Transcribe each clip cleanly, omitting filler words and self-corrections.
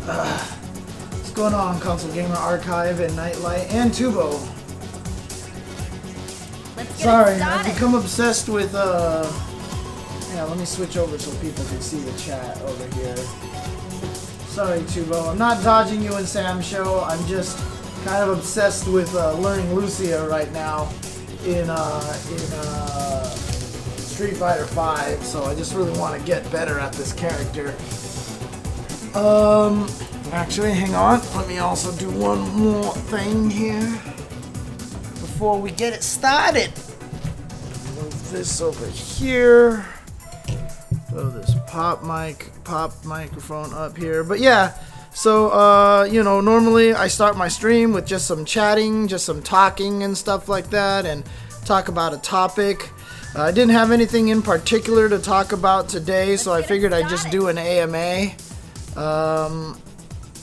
What's going on, Console Gamer Archive and Nightlight and Tubo? Sorry, I've become obsessed with yeah, let me switch over so people can see the chat over here. Sorry, Tubo. I'm not dodging you and Sam's show. I'm just kind of obsessed with learning Lucia right now in Street Fighter V, so I just really want to get better at this character. Actually, hang on. Let me also do one more thing here before we get it started. Move this over here. Throw this pop microphone up here. But yeah, so you know, normally I start my stream with just some chatting, just some talking and stuff like that, and talk about a topic. I didn't have anything in particular to talk about today, so I figured I'd just do an AMA.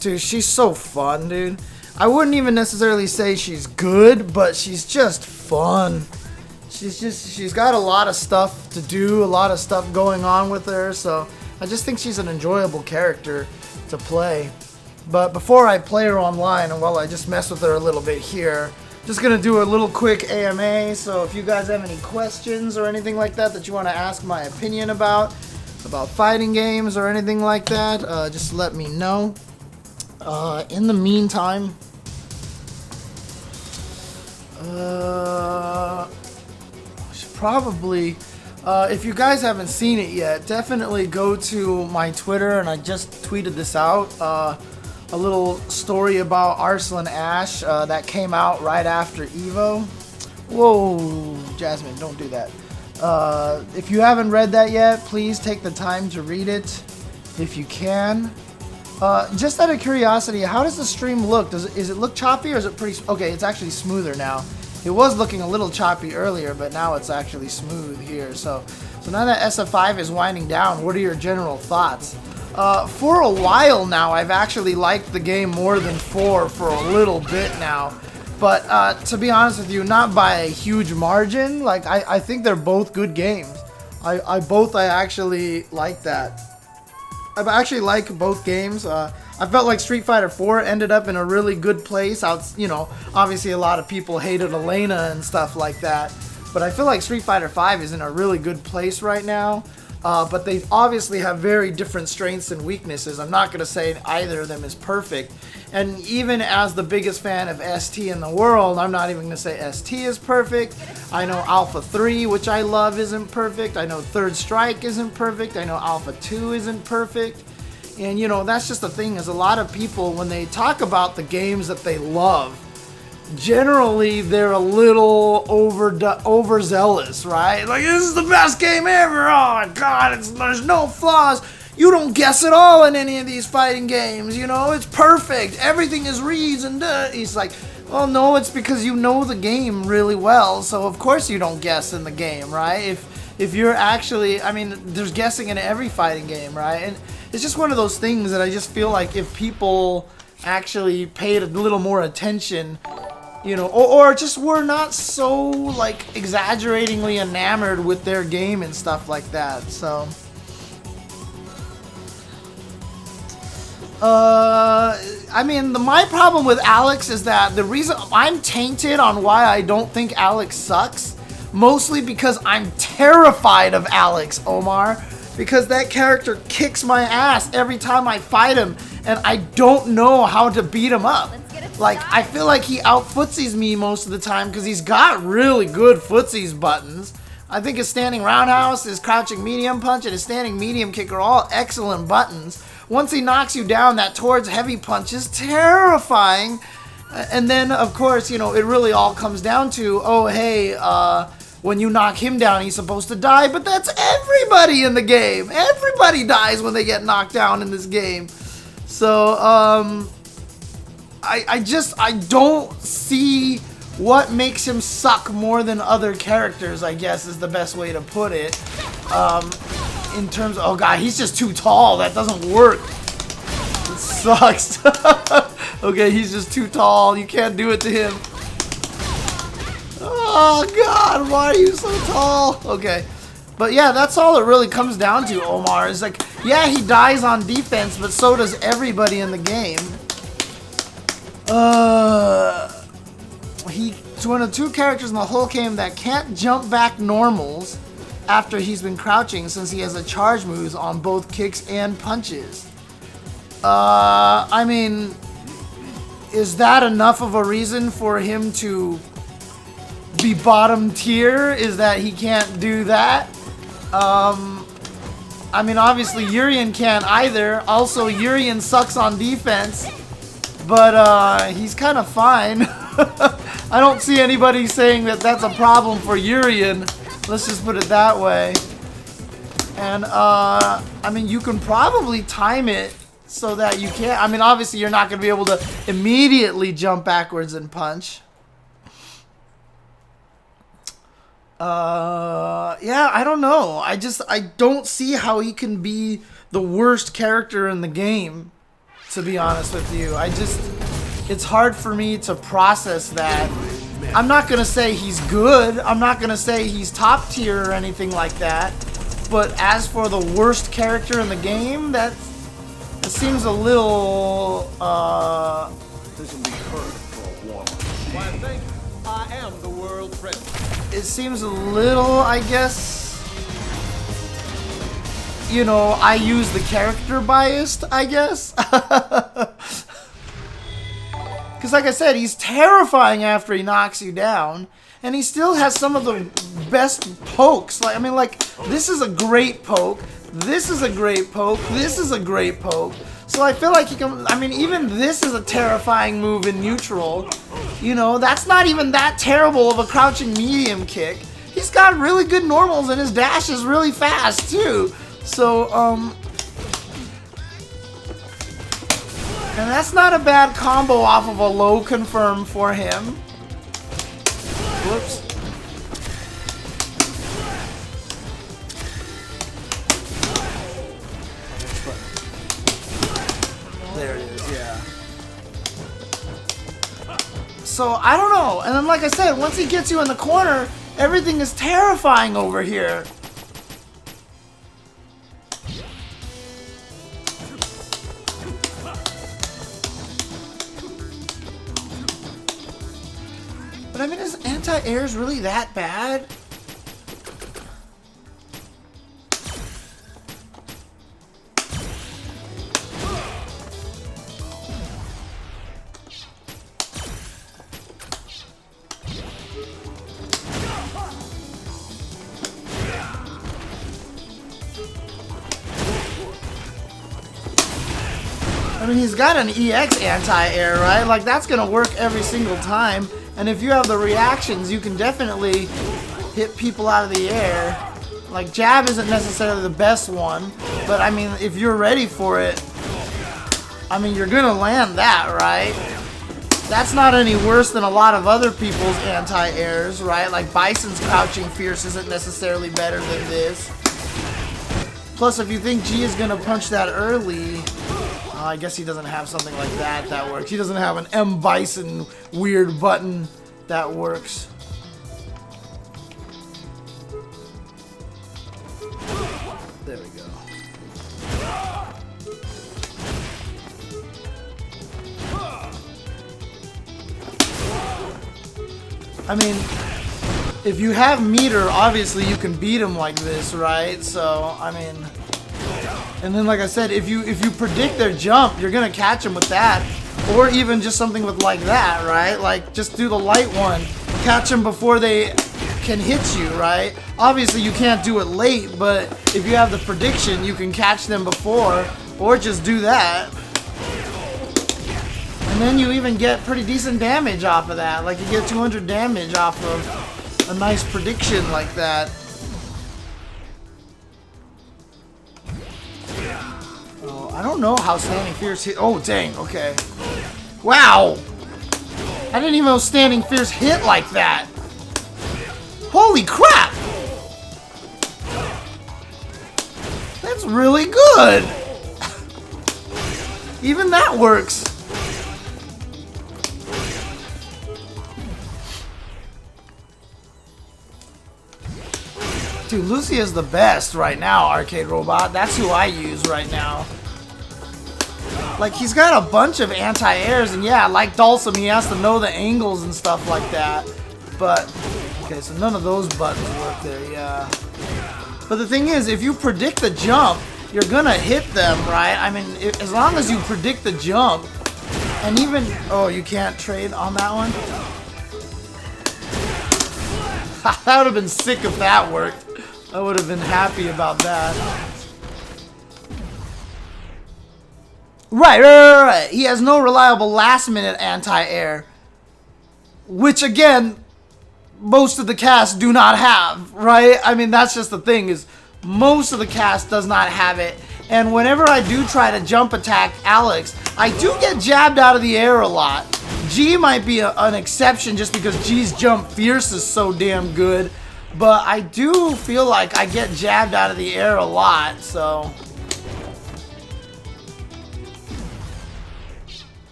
Dude, she's so fun, dude. I wouldn't even necessarily say she's good, but she's just fun. She's got a lot of stuff to do, a lot of stuff going on with her, so I just think she's an enjoyable character to play. But before I play her online, and while I just mess with her a little bit here, just gonna do a little quick AMA, so if you guys have any questions or anything like that that you want to ask my opinion about fighting games or anything like that, just let me know. In the meantime, probably, if you guys haven't seen it yet, definitely go to my Twitter, and I just tweeted this out, a little story about Arslan Ash that came out right after Evo. Whoa, Jasmine, don't do that. If you haven't read that yet, please take the time to read it if you can. Just out of curiosity, how does the stream look? Is it look choppy, or is it pretty... Okay, it's actually smoother now. It was looking a little choppy earlier, but now it's actually smooth here. So now that SF5 is winding down, what are your general thoughts? For a while now, I've actually liked the game more than 4 for a little bit now. But to be honest with you, not by a huge margin. Like, I think they're both good games. I actually like that. I actually like both games. I felt like Street Fighter 4 ended up in a really good place. You know, obviously a lot of people hated Elena and stuff like that. But I feel like Street Fighter 5 is in a really good place right now. But they obviously have very different strengths and weaknesses. I'm not going to say either of them is perfect. And even as the biggest fan of ST in the world, I'm not even going to say ST is perfect. I know Alpha 3, which I love, isn't perfect. I know Third Strike isn't perfect. I know Alpha 2 isn't perfect. And, you know, that's just the thing, is a lot of people, when they talk about the games that they love, generally they're a little overzealous, right? Like, this is the best game ever. Oh my god, there's no flaws. You don't guess at all in any of these fighting games, you know? It's perfect. Everything is reads and He's like, well, no, it's because you know the game really well, so of course you don't guess in the game, right? If you're actually, I mean, there's guessing in every fighting game, right? And it's just one of those things that I just feel like if people actually paid a little more attention, you know, or just were not so, like, exaggeratingly enamored with their game and stuff like that, so... I mean, my problem with Alex is that the reason I'm tainted on why I don't think Alex sucks, mostly because I'm terrified of Alex, Omar, because that character kicks my ass every time I fight him, and I don't know how to beat him up. Like, I feel like he out-footsies me most of the time because he's got really good footsies buttons. I think his standing roundhouse, his crouching medium punch, and his standing medium kick are all excellent buttons. Once he knocks you down, that towards heavy punch is terrifying. And then, of course, you know, it really all comes down to, oh, hey, when you knock him down, he's supposed to die. But that's everybody in the game. Everybody dies when they get knocked down in this game. So, I don't see what makes him suck more than other characters, I guess, is the best way to put it. In terms of, oh god, he's just too tall. That doesn't work. It sucks. Okay, he's just too tall. You can't do it to him. Oh god, why are you so tall? Okay. But yeah, that's all it really comes down to, Omar. Is like, Yeah, he dies on defense, but so does everybody in the game. He's one of 2 characters in the whole game that can't jump back normals after he's been crouching, since he has a charge moves on both kicks and punches. I mean, is that enough of a reason for him to be bottom tier? Is that he can't do that? I mean, obviously Urien can't either. Also, Urien sucks on defense, but he's kind of fine. I don't see anybody saying that that's a problem for Urien. Let's just put it that way. And I mean, you can probably time it so that you can't. I mean, obviously you're not going to be able to immediately jump backwards and punch. Yeah, I don't know. I don't see how he can be the worst character in the game, to be honest with you. It's hard for me to process that. I'm not gonna say he's good. I'm not gonna say he's top tier or anything like that. But as for the worst character in the game, it seems a little, This will be perfect for a warm-up. Why, thank you. I am the world president. it seems a little, I guess, you know, I use the character biased, I guess. Because like I said, he's terrifying after he knocks you down. And he still has some of the best pokes. Like, I mean, like, this is a great poke. This is a great poke. This is a great poke. So I feel like he can, I mean, even this is a terrifying move in neutral. You know, that's not even that terrible of a crouching medium kick. He's got really good normals and his dash is really fast too. So, and that's not a bad combo off of a low confirm for him. Whoops. There it is, yeah. So, I don't know. And then, like I said, once he gets you in the corner, everything is terrifying over here. But I mean, is anti-airs really that bad? I mean, he's got an EX anti-air, right? Like, that's gonna work every single time. And if you have the reactions, you can definitely hit people out of the air. Like, jab isn't necessarily the best one, but I mean, if you're ready for it, I mean, you're gonna land that, right? That's not any worse than a lot of other people's anti-airs, right? Like, Bison's crouching fierce isn't necessarily better than this. Plus, if you think G is gonna punch that early, I guess he doesn't have something like that that works. He doesn't have an M. Bison weird button that works. There we go. I mean, if you have meter, obviously you can beat him like this, right? So, I mean... And then, like I said, if you predict their jump, you're gonna catch them with that, or even just something with like that, right? Like, just do the light one, catch them before they can hit you, right? Obviously, you can't do it late, but if you have the prediction, you can catch them before, or just do that. And then you even get pretty decent damage off of that. Like, you get 200 damage off of a nice prediction like that. I don't know how Standing Fierce hit. Oh, dang. Okay. Wow. I didn't even know Standing Fierce hit like that. Holy crap. That's really good. Even that works. Dude, Lucia is the best right now, Arcade Robot. That's who I use right now. Like, he's got a bunch of anti-airs, and yeah, like Dulcim, he has to know the angles and stuff like that. But, okay, so none of those buttons work there, yeah. But the thing is, if you predict the jump, you're gonna hit them, right? I mean, as long as you predict the jump, and even... Oh, you can't trade on that one? That would have been sick if that worked. I would have been happy about that. Right. He has no reliable last-minute anti-air. Which, again, most of the cast do not have, right? I mean, that's just the thing, is most of the cast does not have it. And whenever I do try to jump attack Alex, I do get jabbed out of the air a lot. G might be an exception just because G's jump fierce is so damn good. But I do feel like I get jabbed out of the air a lot, so...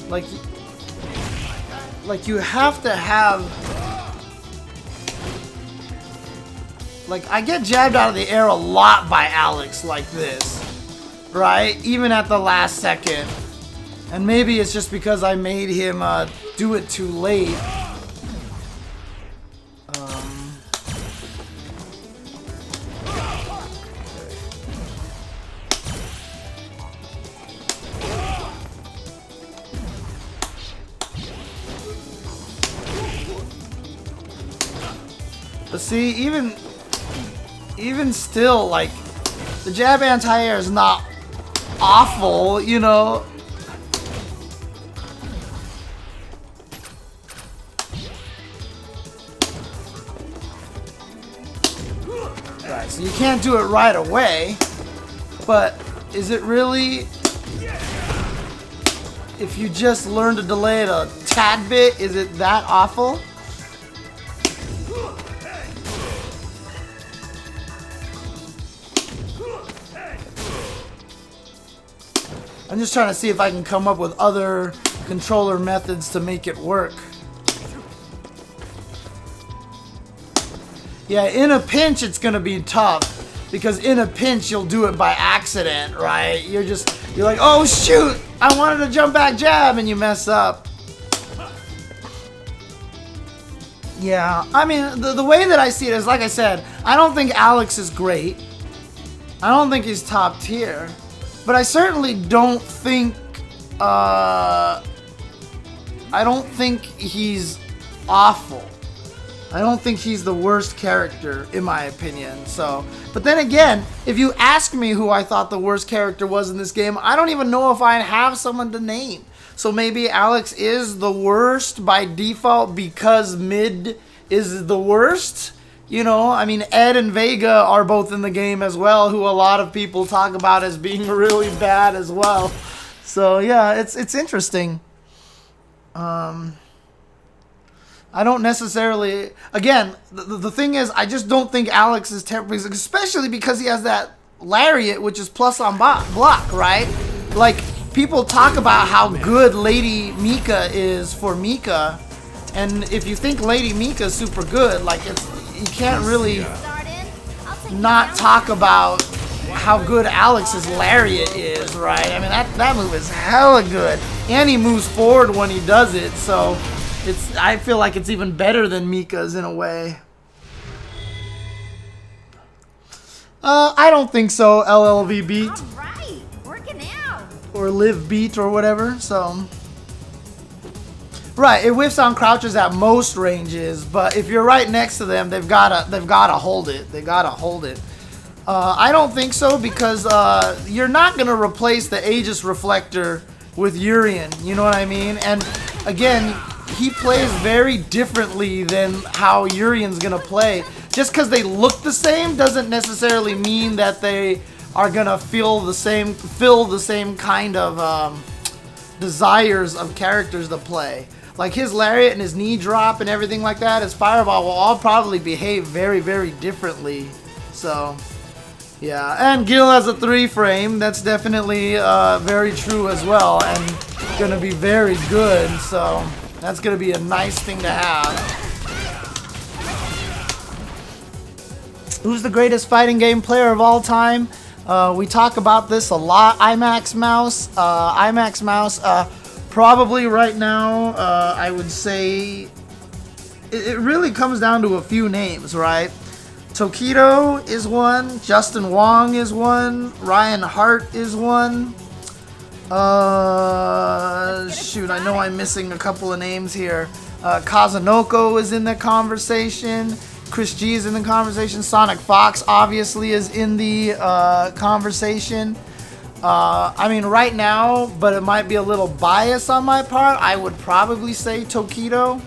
Like you have to have... Like, I get jabbed out of the air a lot by Alex like this. Right? Even at the last second. And maybe it's just because I made him do it too late. But see, even still, like, the jab anti-air is not awful, you know. Right, so you can't do it right away, but is it really, if you just learn to delay it a tad bit, is it that awful? I'm just trying to see if I can come up with other controller methods to make it work. Yeah, in a pinch it's gonna be tough, because in a pinch you'll do it by accident, right? You're like, oh shoot, I wanted to jump back jab, and you mess up. Yeah, I mean, the way that I see it is, like I said, I don't think Alex is great. I don't think he's top tier. But I certainly don't think, I don't think he's awful. I don't think he's the worst character, in my opinion, so. But then again, if you ask me who I thought the worst character was in this game, I don't even know if I have someone to name. So maybe Alex is the worst by default because mid is the worst? You know, I mean, Ed and Vega are both in the game as well, who a lot of people talk about as being really bad as well. So yeah, it's interesting. I don't necessarily... Again, the thing is, I just don't think Alex is terrible, especially because he has that lariat, which is plus on block, right? Like, people talk about how good Lady Mika is for Mika, and if you think Lady Mika is super good, like, you can't really not talk about how good Alex's lariat is, right? I mean, that move is hella good. And he moves forward when he does it, so I feel like it's even better than Mika's in a way. I don't think so, LLV beat. All right, working out. Or live beat or whatever, so... Right, it whiffs on crouches at most ranges, but if you're right next to them, they've gotta hold it. They gotta hold it. I don't think so, because you're not gonna replace the Aegis Reflector with Urien. You know what I mean? And again, he plays very differently than how Urien's gonna play. Just because they look the same doesn't necessarily mean that they are gonna fill the same kind of desires of characters to play. Like his lariat and his knee drop and everything like that, his fireball will all probably behave very, very differently. So, yeah. And Gil has a 3-frame. That's definitely very true as well, and gonna be very good. So, That's going to be a nice thing to have. Who's the greatest fighting game player of all time? We talk about this a lot. IMAX Mouse. Probably right now, I would say it really comes down to a few names, right? Tokido is one. Justin Wong is one. Ryan Hart is one. Shoot, I know I'm missing a couple of names here. Kazunoko is in the conversation. Chris G is in the conversation. Sonic Fox obviously is in the conversation. I mean, right now, but it might be a little bias on my part, I would probably say Tokido.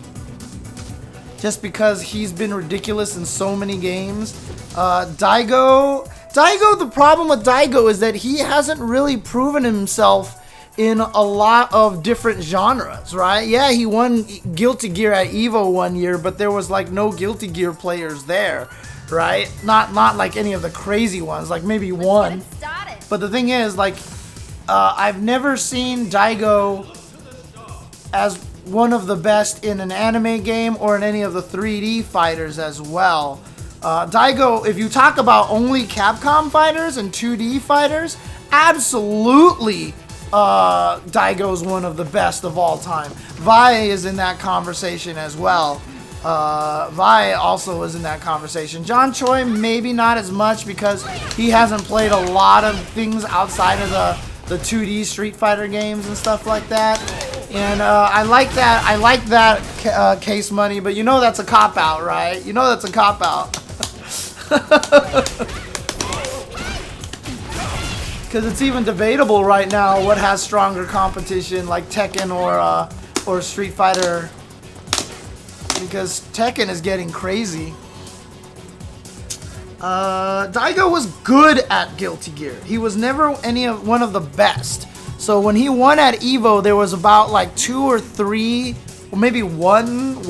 Just because he's been ridiculous in so many games. Daigo, the problem with Daigo is that he hasn't really proven himself in a lot of different genres, right? Yeah, he won Guilty Gear at EVO one year, but there was like no Guilty Gear players there, right? Not like any of the crazy ones, like maybe one. But the thing is, like, I've never seen Daigo as one of the best in an anime game or in any of the 3D fighters as well. Daigo, if you talk about only Capcom fighters and 2D fighters, absolutely Daigo is one of the best of all time. Vi is in that conversation as well. Vi also is in that conversation. John Choi, maybe not as much because he hasn't played a lot of things outside of the 2D Street Fighter games and stuff like that. And I like that Case Money, but you know that's a cop-out, right? You know that's a cop-out. Because it's even debatable right now what has stronger competition, like Tekken or Street Fighter. Because Tekken is getting crazy. Daigo was good at Guilty Gear. He was never one of the best. So when he won at EVO, there was about like 2 or 3, or maybe one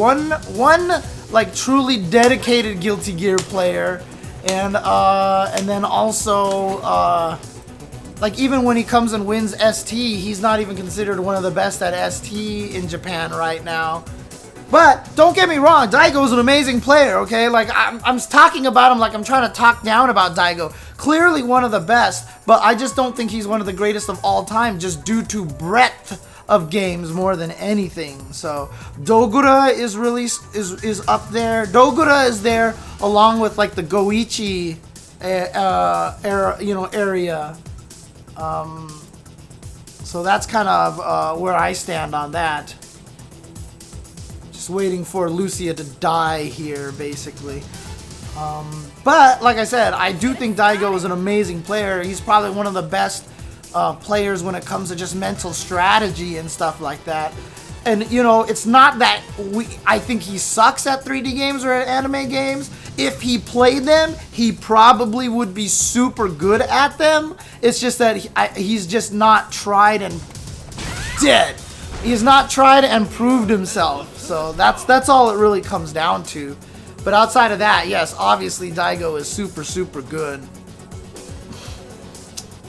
like truly dedicated Guilty Gear player, and then also like even when he comes and wins ST, he's not even considered one of the best at ST in Japan right now. But don't get me wrong, Daigo's an amazing player, okay? Like I'm talking about him like I'm trying to talk down about Daigo. Clearly one of the best, but I just don't think he's one of the greatest of all time just due to breadth of games more than anything. So Dogura is up there. Dogura is there along with like the Goichi area. So that's kind of where I stand on that. Just waiting for Lucia to die here, basically. But like I said, I do think Daigo is an amazing player. He's probably one of the best players when it comes to just mental strategy and stuff like that. And you know, it's not that I think he sucks at 3D games or at anime games. If he played them, he probably would be super good at them. It's just that he's just not tried and dead. He's not tried and proved himself. So that's all it really comes down to. But outside of that, yes, obviously Daigo is super, super good.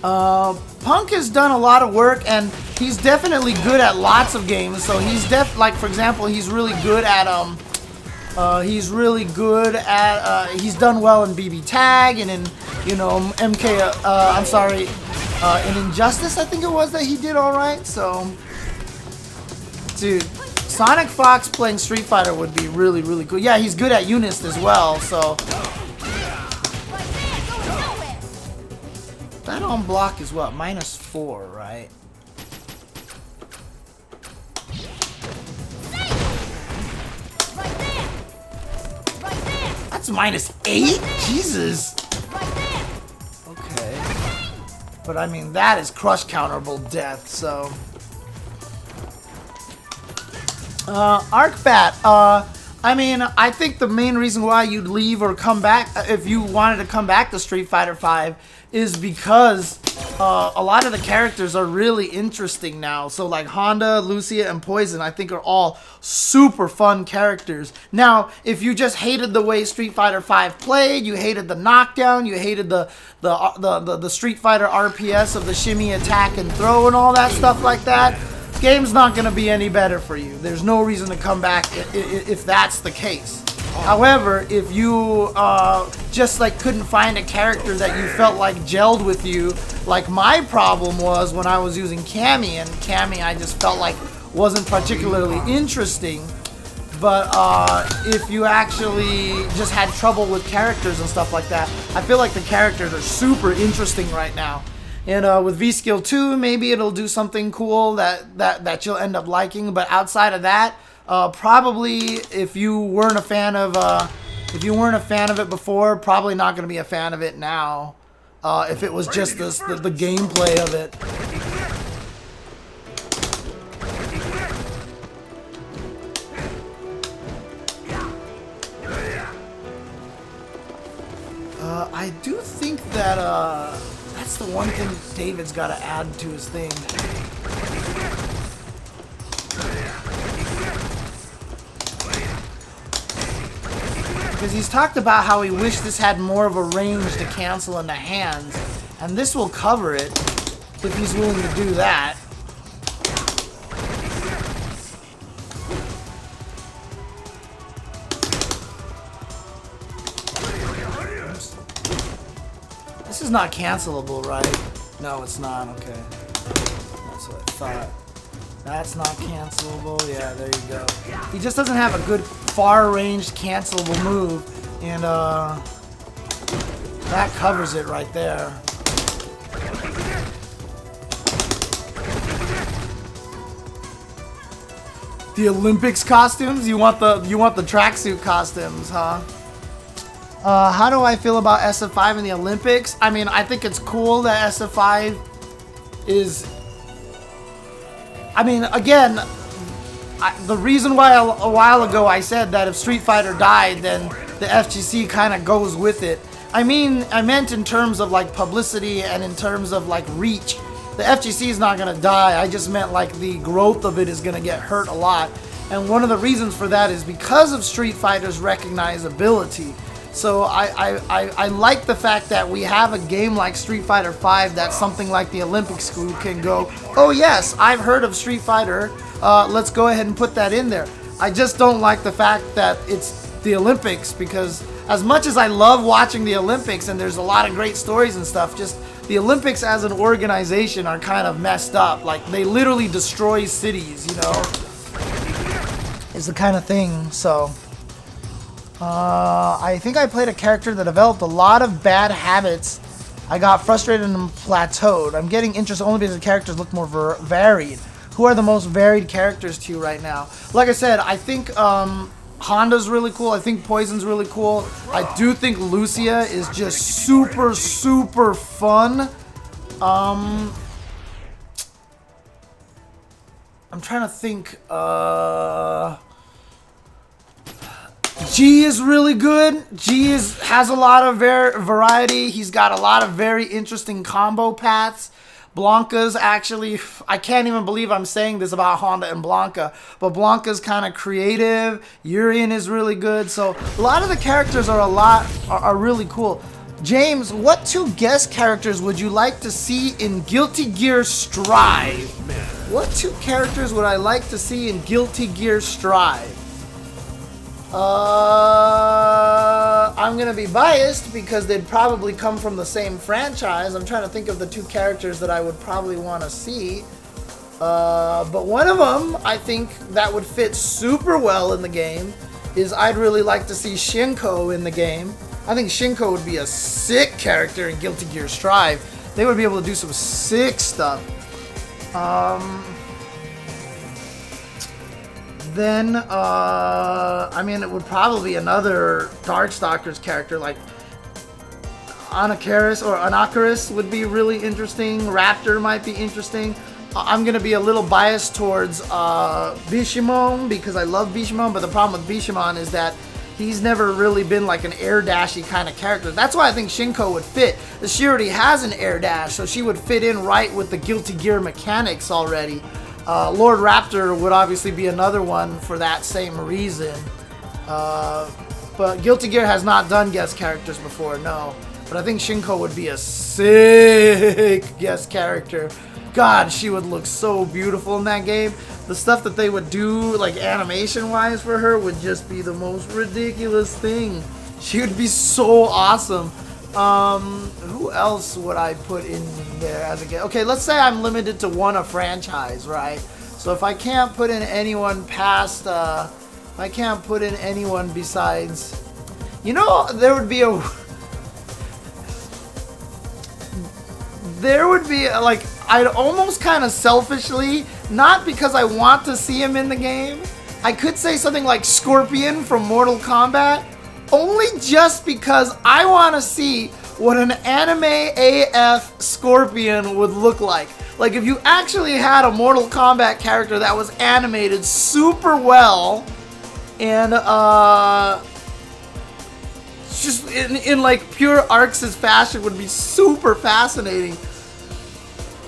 Punk has done a lot of work, and he's definitely good at lots of games. So he's like, for example, he's really good at he's done well in BB Tag and in, you know, in Injustice, I think it was that he did all right. So, dude, Sonic Fox playing Street Fighter would be really, really cool. Yeah, he's good at Unist as well. So that on block is what, -4, right? That's -8? Jesus. Okay. But I mean, that is crush counterable death, so. Arcbat, I mean, I think the main reason why you'd leave or come back, if you wanted to come back to Street Fighter V, is because a lot of the characters are really interesting now. So like Honda, Lucia, and Poison, I think are all super fun characters. Now, if you just hated the way Street Fighter V played, you hated the knockdown, you hated the Street Fighter RPS of the shimmy, attack, and throw and all that stuff like that, game's not going to be any better for you. There's no reason to come back if that's the case. However, if you just like couldn't find a character that you felt like gelled with you, like my problem was when I was using Cammy, and Cammy I just felt like wasn't particularly interesting. But if you actually just had trouble with characters and stuff like that, I feel like the characters are super interesting right now. And with V-Skill 2, maybe it'll do something cool that you'll end up liking. But outside of that, probably if you weren't a fan of it before, probably not going to be a fan of it now. If it was just the gameplay of it. I do think that that's the one thing David's got to add to his thing. Because he's talked about how he wished this had more of a range to cancel in the hands, and this will cover it if he's willing to do that. This is not cancelable, right? No, it's not. Okay. That's what I thought. That's not cancelable. Yeah, there you go. He just doesn't have a good far-ranged cancelable move, and that covers it right there. The Olympics costumes? You want the tracksuit costumes, huh? How do I feel about SF5 in the Olympics? I mean, I think it's cool that SF5 is... I mean, again, the reason why a while ago I said that if Street Fighter died, then the FGC kind of goes with it. I meant in terms of like publicity and in terms of like reach. The FGC is not going to die. I just meant like the growth of it is going to get hurt a lot. And one of the reasons for that is because of Street Fighter's recognizability. So I like the fact that we have a game like Street Fighter V that something like the Olympics crew can go, oh yes, I've heard of Street Fighter, let's go ahead and put that in there. I just don't like the fact that it's the Olympics, because as much as I love watching the Olympics and there's a lot of great stories and stuff, just the Olympics as an organization are kind of messed up. Like, they literally destroy cities, you know? It's the kind of thing, so... I think I played a character that developed a lot of bad habits. I got frustrated and plateaued. I'm getting interest only because the characters look more varied. Who are the most varied characters to you right now? Like I said, I think Honda's really cool. I think Poison's really cool. I do think Lucia is just super, super fun. I'm trying to think. G is really good. G has a lot of variety. He's got a lot of very interesting combo paths. Blanca's actually, I can't even believe I'm saying this about Honda and Blanca, but Blanca's kind of creative. Urien is really good. So a lot of the characters are really cool. James, what two guest characters would you like to see in Guilty Gear Strive? What two characters would I like to see in Guilty Gear Strive? I'm gonna be biased because they'd probably come from the same franchise. I'm trying to think of the two characters that I would probably want to see. But one of them, I think that would fit super well in the game, is I'd really like to see Shinko in the game. I think Shinko would be a sick character in Guilty Gear Strive. They would be able to do some sick stuff. Then, I mean, it would probably be another Darkstalkers character, like Anacharis would be really interesting. Raptor might be interesting. I'm going to be a little biased towards Bishamon, because I love Bishamon, but the problem with Bishamon is that he's never really been like an air dashy kind of character. That's why I think Shinko would fit. She already has an air dash, so she would fit in right with the Guilty Gear mechanics already. Lord Raptor would obviously be another one for that same reason. But Guilty Gear has not done guest characters before, no. But I think Shinko would be a sick guest character. God, she would look so beautiful in that game. The stuff that they would do, like animation-wise for her, would just be the most ridiculous thing. She would be so awesome. Who else would I put in there as a game? Okay, let's say I'm limited to one a franchise, right? So if I can't put in anyone past, if I can't put in anyone besides, you know, there would be like, I'd almost kind of selfishly, not because I want to see him in the game, I could say something like Scorpion from Mortal Kombat, only just because I want to see what an anime AF Scorpion would look like. Like if you actually had a Mortal Kombat character that was animated super well and just in like pure Arx's fashion would be super fascinating.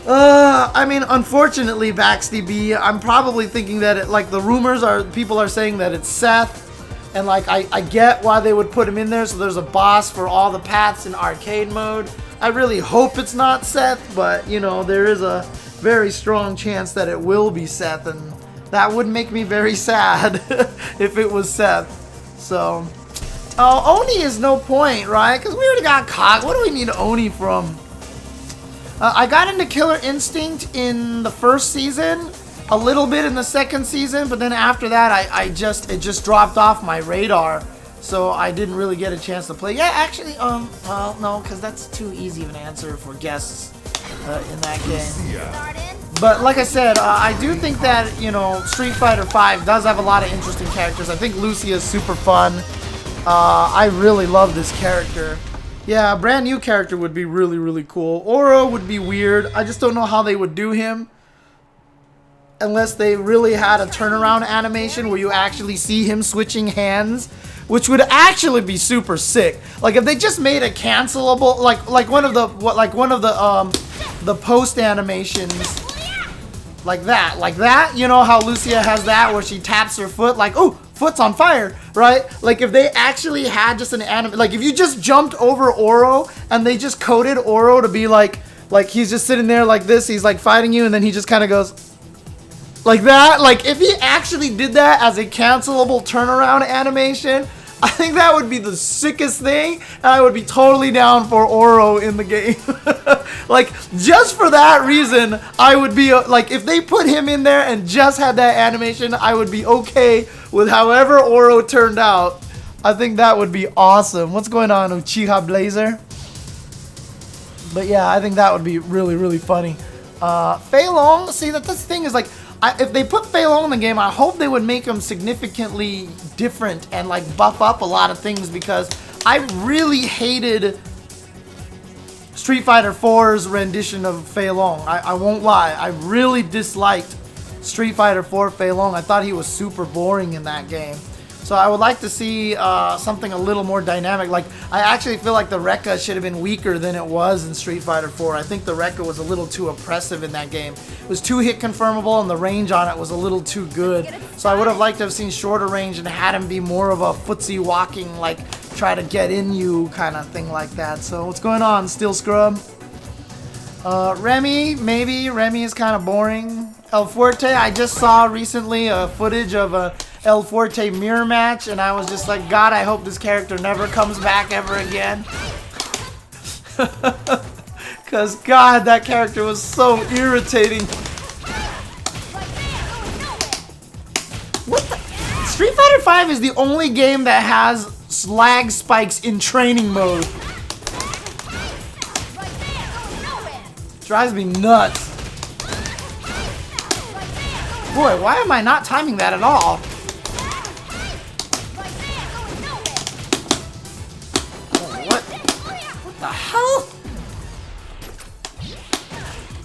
I mean, unfortunately, BaxDB, I'm probably thinking that like the rumors are, people are saying that it's Seth, and like I get why they would put him in there, so there's a boss for all the paths in arcade mode. I really hope it's not Seth, but you know, there is a very strong chance that it will be Seth, and that would make me very sad if it was Seth. So, Oni is no point, right? Because we already got Cog. What do we need Oni from? I got into Killer Instinct in the first season, a little bit in the second season, but then after that, it just dropped off my radar, so I didn't really get a chance to play. Yeah, actually, well, no, because that's too easy of an answer for guests in that game. But like I said, I do think that, you know, Street Fighter V does have a lot of interesting characters. I think Lucia is super fun. I really love this character. Yeah, a brand new character would be really, really cool. Oro would be weird. I just don't know how they would do him. Unless they really had a turnaround animation where you actually see him switching hands, which would actually be super sick. Like if they just made a cancelable, like one of the post animations, like that. You know how Lucia has that where she taps her foot, like, oh, foot's on fire, right? Like if they actually had just an anime, like if you just jumped over Oro and they just coded Oro to be like he's just sitting there like this, he's like fighting you, and then he just kind of goes like that. Like if he actually did that as a cancelable turnaround animation, I think that would be the sickest thing, and I would be totally down for Oro in the game. Like just for that reason, I would be like, if they put him in there and just had that animation, I would be okay with however Oro turned out. I think that would be awesome. What's going on, Uchiha Blazer? But yeah, I think that would be really, really funny. Fei Long, see, that's the thing is like, if they put Fei Long in the game, I hope they would make him significantly different and like buff up a lot of things, because I really hated Street Fighter 4's rendition of Fei Long. I won't lie, I really disliked Street Fighter 4 Fei Long. I thought he was super boring in that game. So I would like to see something a little more dynamic. Like, I actually feel like the Rekka should have been weaker than it was in Street Fighter 4. I think the Rekka was a little too oppressive in that game. It was too hit confirmable, and the range on it was a little too good. So I would have liked to have seen shorter range and had him be more of a footsie walking, like, try to get in you kind of thing like that. So what's going on, Steel Scrub? Remy, maybe. Remy is kind of boring. El Fuerte, I just saw recently footage of a El Fuerte mirror match, and I was just like, God, I hope this character never comes back ever again. Because, God, that character was so irritating. What the? Street Fighter 5 is the only game that has lag spikes in training mode. Drives me nuts. Boy, why am I not timing that at all? What the hell?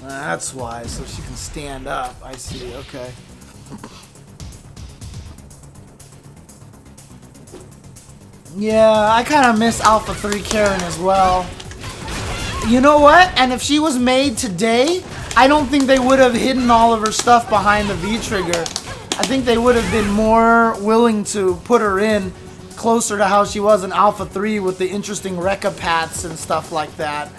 That's why, so she can stand up. I see, okay. Yeah, I kind of miss Alpha 3 Karen as well. You know what? And if she was made today, I don't think they would have hidden all of her stuff behind the V-trigger. I think they would have been more willing to put her in closer to how she was in Alpha 3 with the interesting Rekka paths and stuff like that.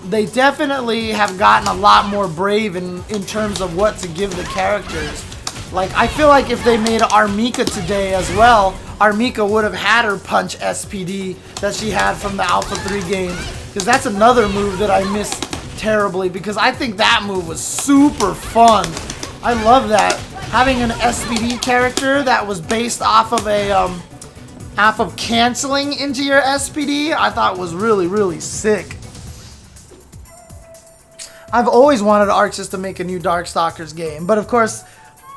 They definitely have gotten a lot more brave in terms of what to give the characters. Like, I feel like if they made Armika today as well, Armika would have had her punch SPD that she had from the Alpha 3 game. Because that's another move that I missed terribly, because I think that move was super fun. I love that. Having an SPD character that was based off of a, canceling into your SPD, I thought was really, really sick. I've always wanted Arxis to make a new Darkstalkers game, but of course,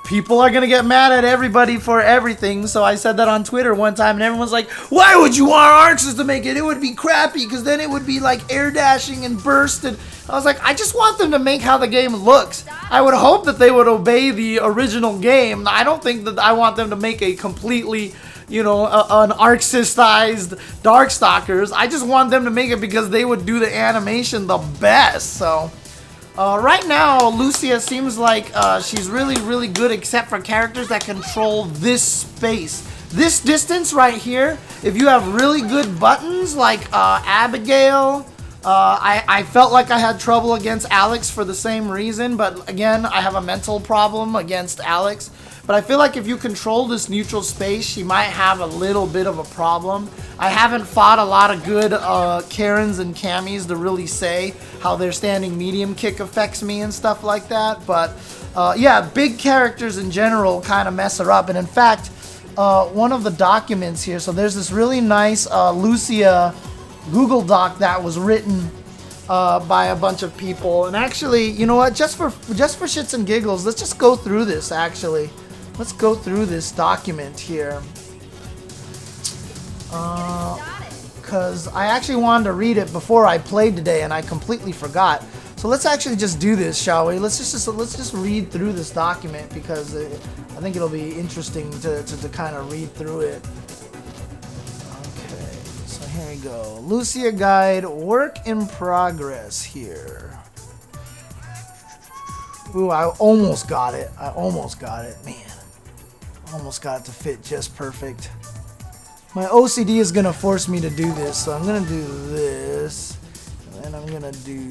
people are gonna get mad at everybody for everything, so I said that on Twitter one time, and everyone's like, why would you want Arxis to make it? It would be crappy, because then it would be like air dashing and bursted. I was like, I just want them to make how the game looks. I would hope that they would obey the original game. I don't think that I want them to make a completely, you know, an Arxis-sized Darkstalkers. I just want them to make it because they would do the animation the best, so... right now, Lucia seems like she's really, really good except for characters that control this space. This distance right here, if you have really good buttons like Abigail, I felt like I had trouble against Alex for the same reason, but again, I have a mental problem against Alex. But I feel like if you control this neutral space, she might have a little bit of a problem. I haven't fought a lot of good Karens and Camis to really say how their standing medium kick affects me and stuff like that. But yeah, big characters in general kind of mess her up. And in fact, one of the documents here, so there's this really nice Lucia Google Doc that was written by a bunch of people. And actually, you know what, just for shits and giggles, let's just go through this actually. Let's go through this document here. Because I actually wanted to read it before I played today and I completely forgot. So let's actually just do this, shall we? Let's just read through this document, because I think it'll be interesting to kind of read through it. Okay, so here we go. Lucia Guide, work in progress here. Ooh, I almost got it. I almost got it, man. Almost got it to fit just perfect. My OCD is gonna force me to do this, so I'm gonna do this, and then I'm gonna do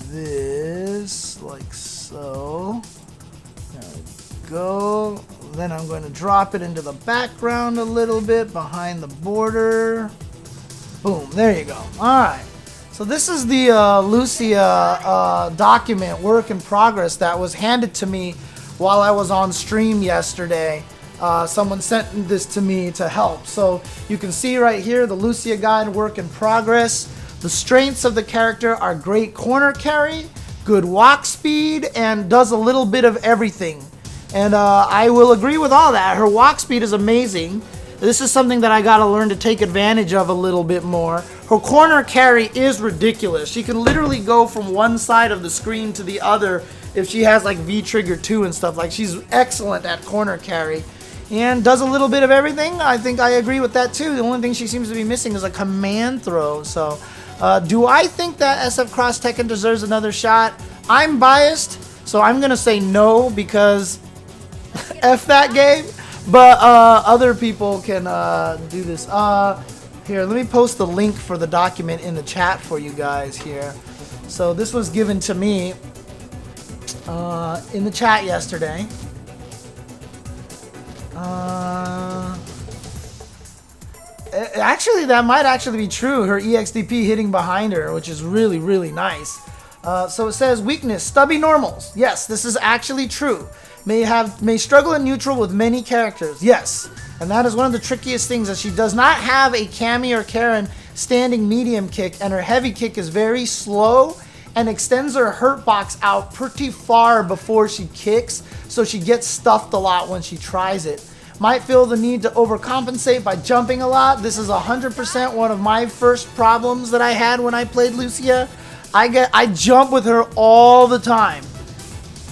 this, like so. There we go. Then I'm going to drop it into the background a little bit, behind the border. Boom, there you go. Alright. So this is the Lucia document, work in progress, that was handed to me while I was on stream yesterday. Someone sent this to me to help. So you can see right here, the Lucia Guide, work in progress. The strengths of the character are great corner carry, good walk speed, and does a little bit of everything. And I will agree with all that. Her walk speed is amazing. This is something that I gotta learn to take advantage of a little bit more. Her corner carry is ridiculous. She can literally go from one side of the screen to the other if she has like V-Trigger 2 and stuff. Like, she's excellent at corner carry. And does a little bit of everything. I think I agree with that too. The only thing she seems to be missing is a command throw. So, do I think that SF Cross Tekken deserves another shot? I'm biased, so I'm gonna say no, because F that game. But other people can do this. Here, let me post the link for the document in the chat for you guys here. So this was given to me in the chat yesterday. Actually, that might actually be true. Her EXDP hitting behind her, which is really, really nice. So it says, weakness, stubby normals. Yes, this is actually true. May struggle in neutral with many characters. Yes, and that is one of the trickiest things, that she does not have a Cammy or Karen standing medium kick, and her heavy kick is very slow and extends her hurt box out pretty far before she kicks, so she gets stuffed a lot when she tries it. Might feel the need to overcompensate by jumping a lot. This is 100% one of my first problems that I had when I played Lucia. I jump with her all the time.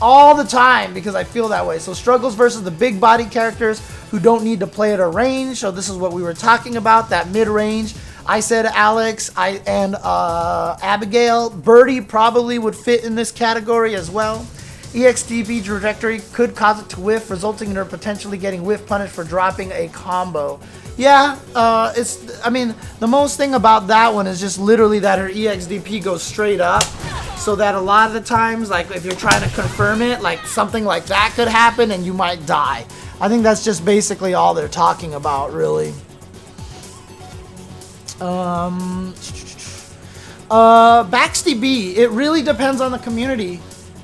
All the time, because I feel that way. So struggles versus the big body characters who don't need to play at a range. So this is what we were talking about, that mid-range. I said Alex and Abigail. Birdie probably would fit in this category as well. EXDP trajectory could cause it to whiff, resulting in her potentially getting whiff punished for dropping a combo. Yeah, I mean, the most thing about that one is just literally that her EXDP goes straight up, so that a lot of the times, like if you're trying to confirm it, like something like that could happen and you might die. I think that's just basically all they're talking about, really. Baxty B, it really depends on the community.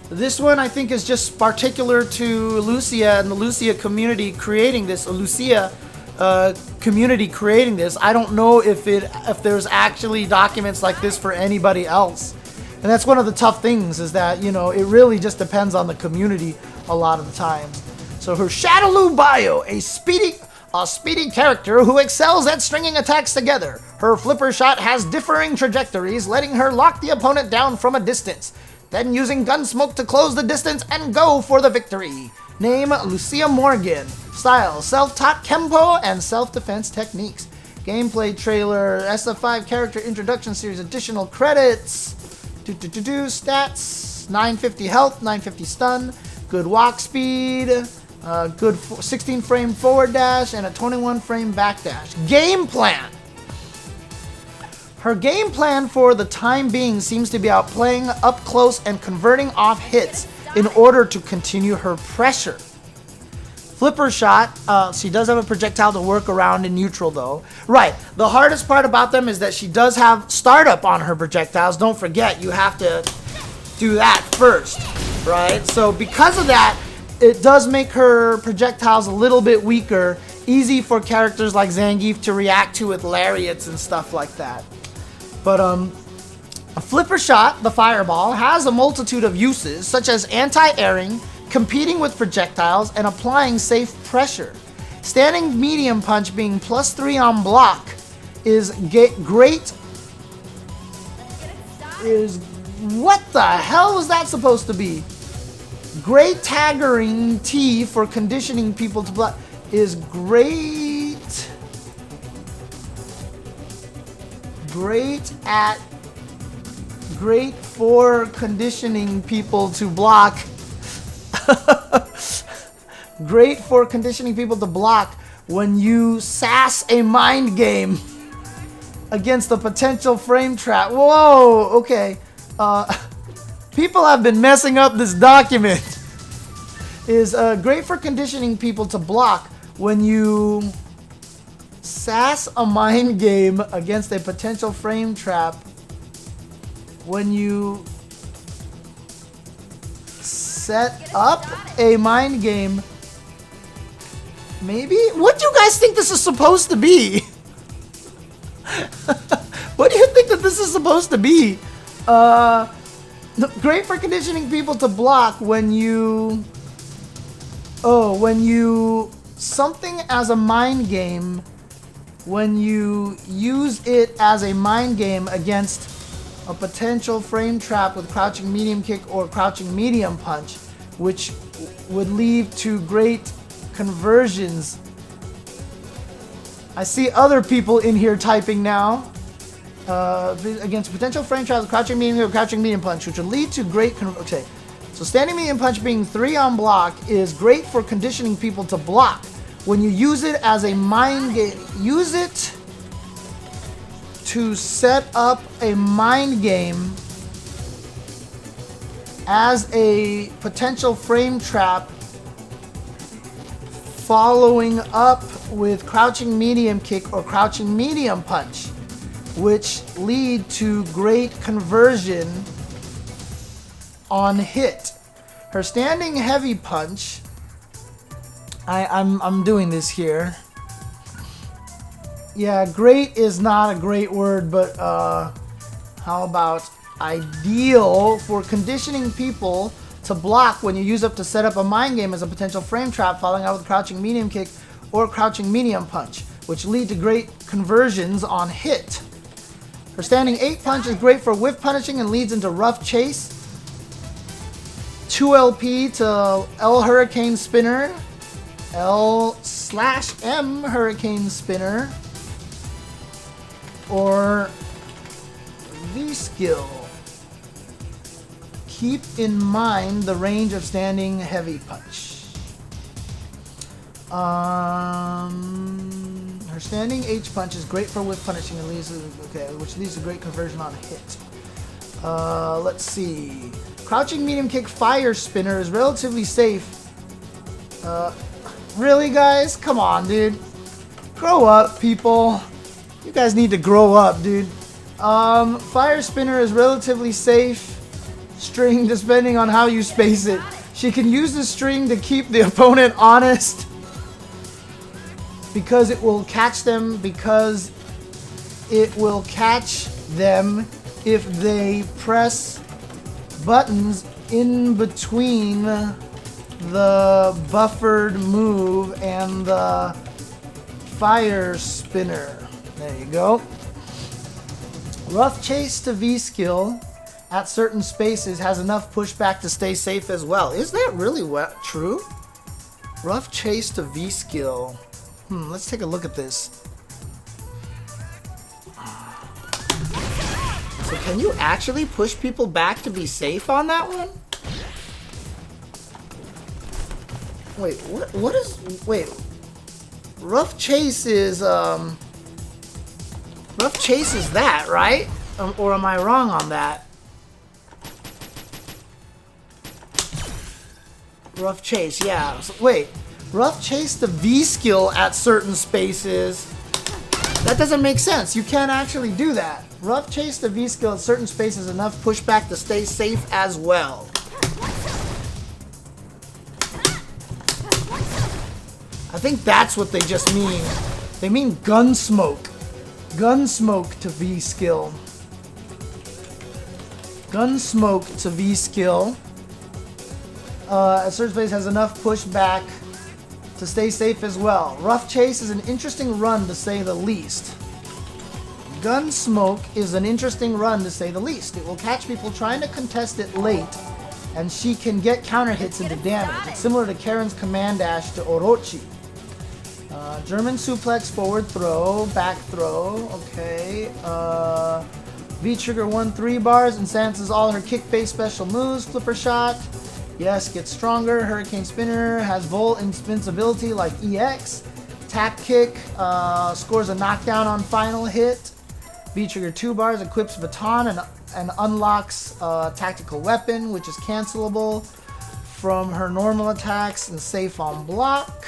This one I think is just particular to Lucia and the Lucia community creating this. Community creating this. I don't know if there's actually documents like this for anybody else. And that's one of the tough things, is that, you know, it really just depends on the community a lot of the time. So her Shadowloo bio, a speedy character who excels at stringing attacks together. Her flipper shot has differing trajectories, letting her lock the opponent down from a distance, then using Gunsmoke to close the distance and go for the victory. Name, Lucia Morgan. Style, self-taught Kempo and self-defense techniques. Gameplay trailer, SF5 character introduction series, additional credits. Stats, 950 health, 950 stun, good walk speed, good 16 frame forward dash, and a 21 frame back dash. Game plan. Her game plan for the time being seems to be out playing up close and converting off hits in order to continue her pressure. Flipper shot, she does have a projectile to work around in neutral though. Right, the hardest part about them is that she does have startup on her projectiles. Don't forget, you have to do that first, right? So because of that, it does make her projectiles a little bit weaker, easy for characters like Zangief to react to with lariats and stuff like that. But a flipper shot, the fireball, has a multitude of uses, such as anti-airing, competing with projectiles, and applying safe pressure. Standing medium punch being +3 on block is great. What the hell was that supposed to be? Great taggering T for conditioning people to block is great. Great for conditioning people to block. Great for conditioning people to block when you sass a mind game against a potential frame trap. Whoa, okay. People have been messing up this document. Is great for conditioning people to block when you sass a mind game against a potential frame trap. When you set up a mind game. Maybe? What do you guys think this is supposed to be? What do you think that this is supposed to be? Great for conditioning people to block when you... Oh, when you... Something as a mind game, when you use it as a mind game against a potential frame trap with crouching medium kick or crouching medium punch, which would lead to great conversions. I see other people in here typing now. Against potential frame traps with crouching medium kick or crouching medium punch, which would lead to great okay. So standing medium punch being 3 on block is great for conditioning people to block. When you use it as a mind game, use it to set up a mind game as a potential frame trap, following up with crouching medium kick or crouching medium punch, which lead to great conversion on hit. Her standing heavy punch, I'm doing this here. Yeah, great is not a great word, but how about ideal for conditioning people to block when you use up to set up a mind game as a potential frame trap, following out with crouching medium kick or crouching medium punch, which lead to great conversions on hit. Her standing 8 punch is great for whiff punishing and leads into rough chase. 2 LP to L Hurricane Spinner, L/M Hurricane Spinner, or V skill. Keep in mind the range of standing heavy punch. Her Her standing H punch is great for whiff punishing and leads which leads to great conversion on hit. Let's see. Crouching medium kick fire spinner is relatively safe. Really, guys? Come on, dude. Grow up, people. You guys need to grow up, dude. Fire spinner is relatively safe. String, depending on how you space it. She can use the string to keep the opponent honest. Because it will catch them. Because it will catch them if they press buttons in between the buffered move and the fire spinner. There you go. Rough chase to V skill at certain spaces has enough pushback to stay safe as well. Is that really true? Rough chase to V skill. Let's take a look at this. So can you actually push people back to be safe on that one? Wait, what is, wait. Rough chase is that, right? Or am I wrong on that? Rough chase, yeah. So, wait, rough chase the V skill at certain spaces. That doesn't make sense. You can't actually do that. Rough chase the V skill at certain spaces enough pushback to stay safe as well. I think that's what they just mean. They mean Gunsmoke. Gunsmoke to V skill. Gunsmoke to V skill. At certain space has enough pushback to stay safe as well. Rough chase is an interesting run to say the least. Gunsmoke is an interesting run to say the least. It will catch people trying to contest it late, and she can get counter hits into damage. It's similar to Karen's command dash to Orochi. German suplex, forward throw, back throw, okay. V-trigger 1-3 bars, enhances all her kick-based special moves, flipper shot. Yes, gets stronger. Hurricane spinner has volt invincibility like EX. Tap kick scores a knockdown on final hit. V-trigger 2 bars, equips baton and unlocks tactical weapon, which is cancelable from her normal attacks and safe on block.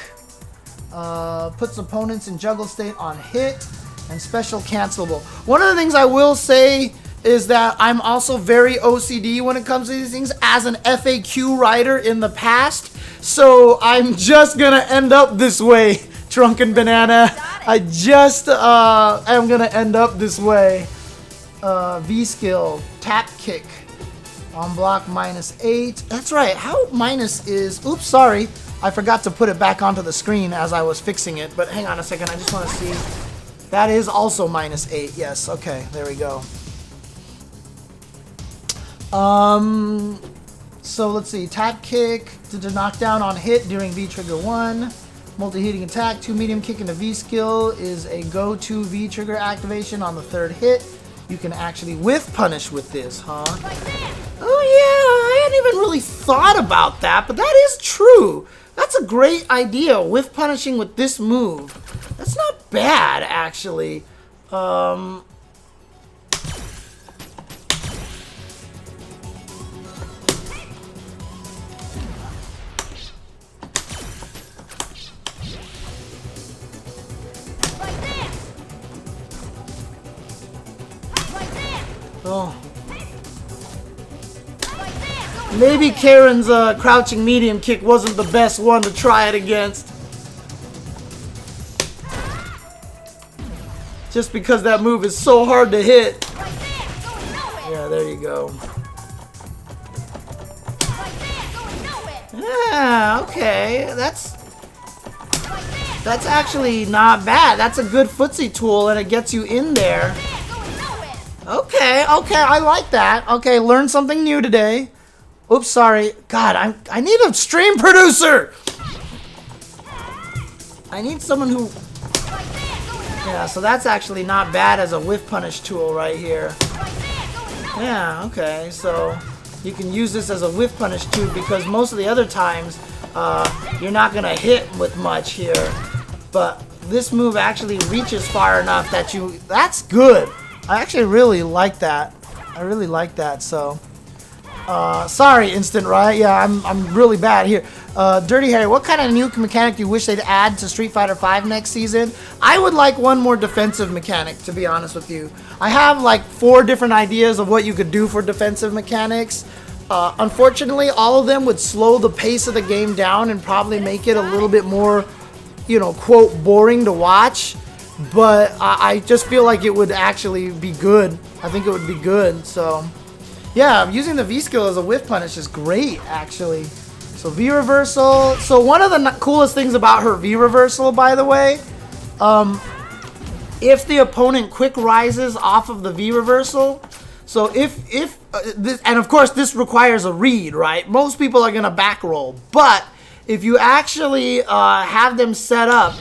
Puts opponents in juggle state on hit and special cancelable. One of the things I will say is that I'm also very OCD when it comes to these things as an FAQ writer in the past. So I'm just gonna end up this way, Drunken Banana. I just am gonna end up this way. V skill, tap kick on block -8. That's right, how minus is, oops, sorry. I forgot to put it back onto the screen as I was fixing it, but hang on a second, I just want to see. That is also -8, yes, okay, there we go. So let's see, tap kick to knock down on hit during V-trigger 1. Multi-hitting attack, 2 medium kick into V skill is a go-to V-trigger activation on the 3rd hit. You can actually whiff punish with this, huh? Oh yeah, I hadn't even really thought about that, but that is true. That's a great idea, whiff punishing with this move. That's not bad, actually. Oh. Maybe Karen's crouching medium kick wasn't the best one to try it against. Just because that move is so hard to hit. Yeah, there you go. Yeah, okay. That's actually not bad. That's a good footsie tool and it gets you in there. Okay, I like that. Okay, learned something new today. Oops, sorry. God, I need a stream producer! I need someone who... Yeah, so that's actually not bad as a whiff punish tool right here. Yeah, okay, so you can use this as a whiff punish too because most of the other times you're not gonna hit with much here. But this move actually reaches far enough that you... That's good. I actually really like that. I really like that, so... sorry, Instant Riot. Yeah, I'm really bad here. Dirty Harry, what kind of new mechanic do you wish they'd add to Street Fighter V next season? I would like one more defensive mechanic, to be honest with you. I have like 4 different ideas of what you could do for defensive mechanics. Unfortunately, all of them would slow the pace of the game down and probably make it a little bit more, you know, quote, boring to watch. But I just feel like it would actually be good. I think it would be good, so... Yeah, using the V-skill as a whiff punish is great, actually. So V-reversal. So one of the coolest things about her V-reversal, by the way, if the opponent quick rises off of the V-reversal, so if this, and of course this requires a read, right? Most people are gonna back roll, but if you actually have them set up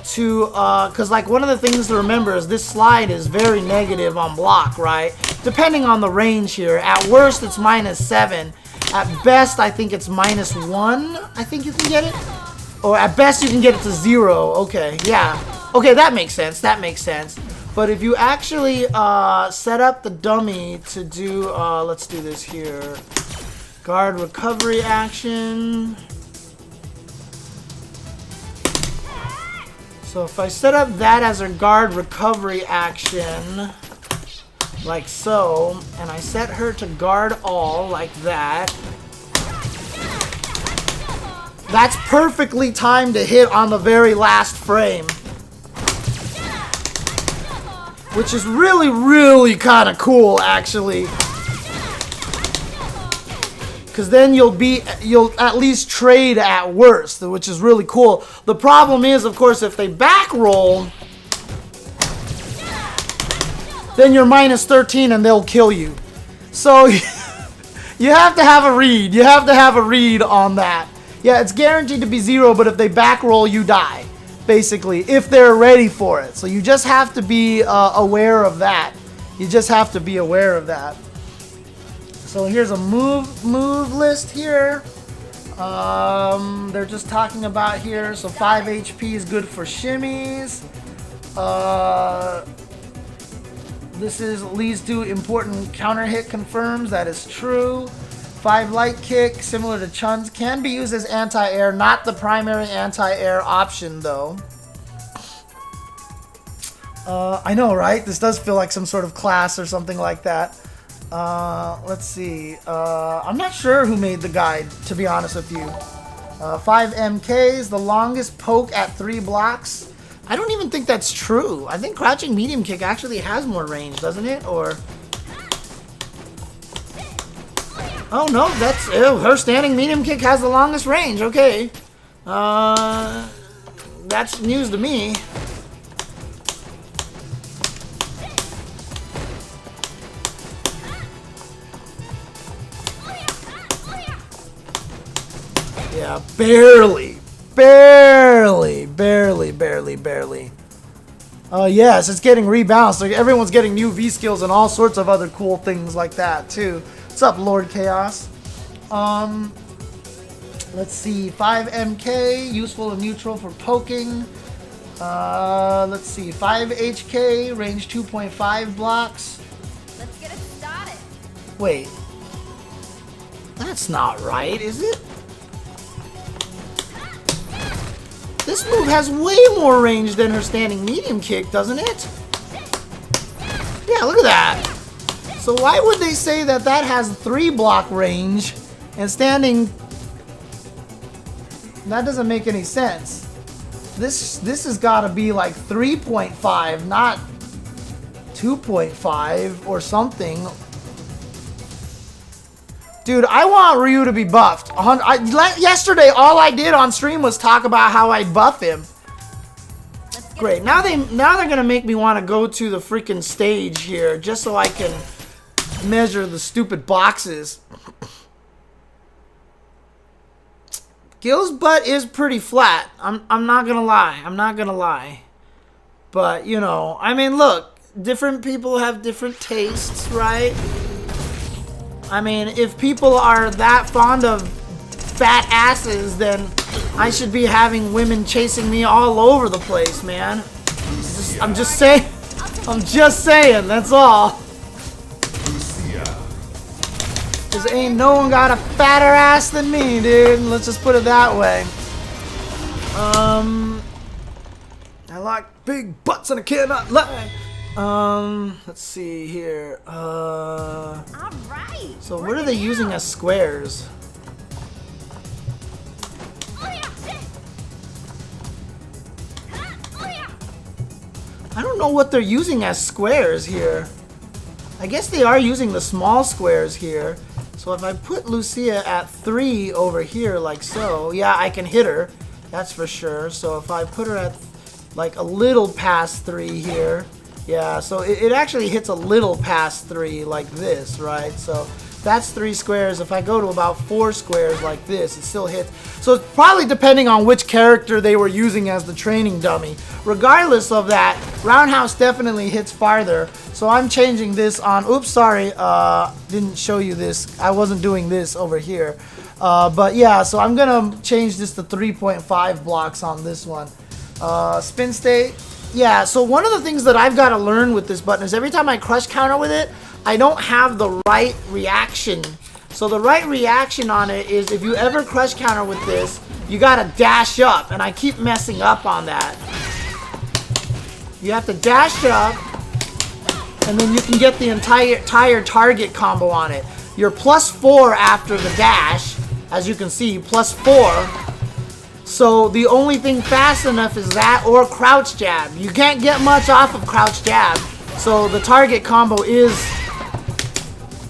to, because like one of the things to remember is this slide is very negative on block, right? Depending on the range here. At worst, it's -7. At best, I think it's -1. I think you can get it. Or at best, you can get it to 0. Okay, yeah. Okay, that makes sense. That makes sense. But if you actually set up the dummy to do, let's do this here. Guard recovery action. So if I set up that as a guard recovery action, like so, and I set her to guard all, like that, that's perfectly timed to hit on the very last frame. Which is really, really kind of cool, actually. Because then you'll at least trade at worst, which is really cool. The problem is, of course, if they back roll, then you're -13 and they'll kill you. So you have to have a read. You have to have a read on that. Yeah, it's guaranteed to be 0, but if they back roll, you die, basically, if they're ready for it. So you just have to be aware of that. You just have to be aware of that. So here's a move list here. They're just talking about here. So 5 HP is good for shimmies. This leads to important counter hit confirms. That is true. 5 light kick, similar to Chen's, can be used as anti-air. Not the primary anti-air option, though. I know, right? This does feel like some sort of class or something like that. Let's see. I'm not sure who made the guide, to be honest with you. 5 MKs, the longest poke at 3 blocks. I don't even think that's true. I think crouching medium kick actually has more range, doesn't it? Or... Oh, no, that's... Ew, her standing medium kick has the longest range. Okay. That's news to me. Yeah, barely. Barely. Yes, it's getting rebalanced. Like, everyone's getting new V skills and all sorts of other cool things like that, too. What's up, Lord Chaos? Let's see. 5 MK, useful and neutral for poking. Let's see. 5 HK, range 2.5 blocks. Let's get it started. Wait. That's not right, is it? This move has way more range than her standing medium kick, doesn't it? Yeah, look at that. So why would they say that that has 3 block range and standing... That doesn't make any sense. This has got to be like 3.5, not 2.5 or something. Dude, I want Ryu to be buffed. Yesterday, all I did on stream was talk about how I'd buff him. Great. Now they're gonna make me want to go to the freaking stage here just so I can measure the stupid boxes. Gil's butt is pretty flat. I'm not gonna lie. But you know, I mean, look, different people have different tastes, right? I mean, if people are that fond of fat asses, then I should be having women chasing me all over the place, man. I'm just saying. I'm just saying, that's all. Cause ain't no one got a fatter ass than me, dude. Let's just put it that way. I like big butts and I cannot lie. Let's see here. All right. So what are they using as squares? I don't know what they're using as squares here. I guess they are using the small squares here. So if I put Lucia at 3 over here like so, yeah, I can hit her. That's for sure. So if I put her at like a little past 3 here, yeah, so it actually hits a little past 3 like this, right? So that's 3 squares. If I go to about 4 squares like this, it still hits. So it's probably depending on which character they were using as the training dummy. Regardless of that, Roundhouse definitely hits farther. So I'm changing this on, oops, sorry, didn't show you this. I wasn't doing this over here. But yeah, so I'm gonna change this to 3.5 blocks on this one. Spin state, yeah, so one of the things that I've got to learn with this button is every time I crush counter with it, I don't have the right reaction. So the right reaction on it is if you ever crush counter with this, you gotta dash up, and I keep messing up on that. You have to dash up, and then you can get the entire target combo on it. You're +4 after the dash, as you can see, +4. So the only thing fast enough is that or crouch jab. You can't get much off of crouch jab. So the target combo is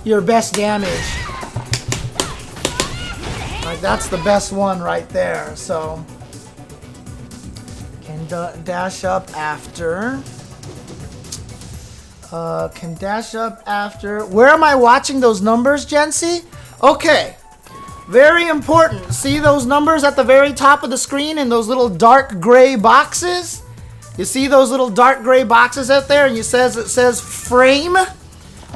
your best damage. Like that's the best one right there. So can dash up after. Can dash up after. Where am I watching those numbers, Jency? Okay. Very important. See those numbers at the very top of the screen in those little dark gray boxes? You see those little dark gray boxes out there and it says frame?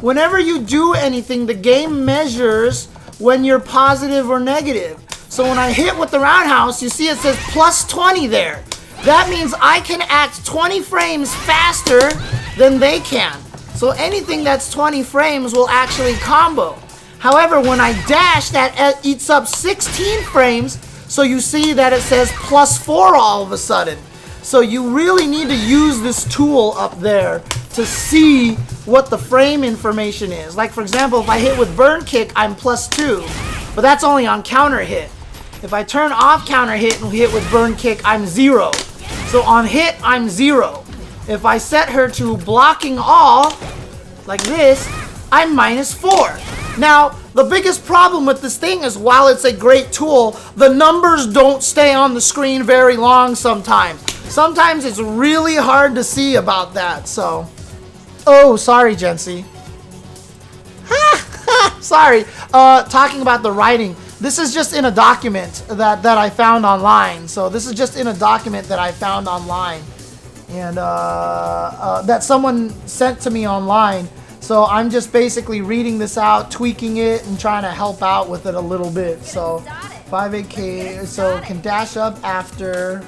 Whenever you do anything, the game measures when you're positive or negative. So when I hit with the roundhouse, you see it says +20 there. That means I can act 20 frames faster than they can. So anything that's 20 frames will actually combo. However, when I dash, that eats up 16 frames, so you see that it says +4 all of a sudden. So you really need to use this tool up there to see what the frame information is. Like for example, if I hit with burn kick, I'm +2, but that's only on counter hit. If I turn off counter hit and hit with burn kick, I'm 0. So on hit, I'm 0. If I set her to blocking all, like this, I'm -4. Now, the biggest problem with this thing is while it's a great tool, the numbers don't stay on the screen very long sometimes. Sometimes it's really hard to see about that, so. Oh, sorry, Jency. Sorry. Talking about the writing. This is just in a document that I found online. So this is just in a document that I found online. And that someone sent to me online. So I'm just basically reading this out, tweaking it, and trying to help out with it a little bit. So 58K, so can dash up after.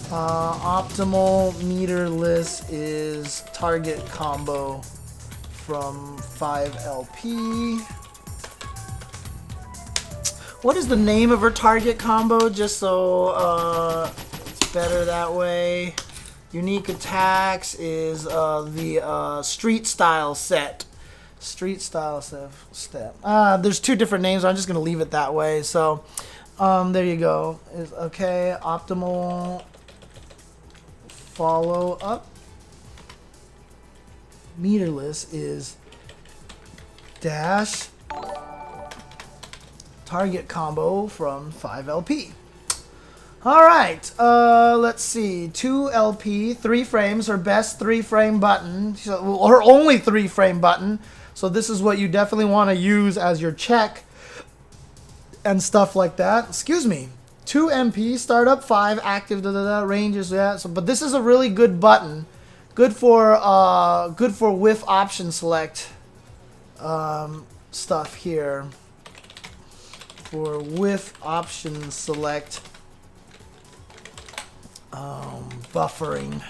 Optimal meterless is target combo from 5LP. What is the name of her target combo? Just so it's better that way. Unique attacks is the street style set. Street style step. There's 2 different names. I'm just gonna leave it that way. So there you go. Is okay. Optimal follow up. Meterless is dash target combo from 5LP. Alright, let's see. 2LP, 3 frames, her best 3-frame button. Her only 3-frame button. So this is what you definitely want to use as your check and stuff like that. Excuse me. 2 MP, startup 5, active, ranges, yeah. So, but this is a really good button. Good for whiff option select stuff here. For whiff option select Buffering.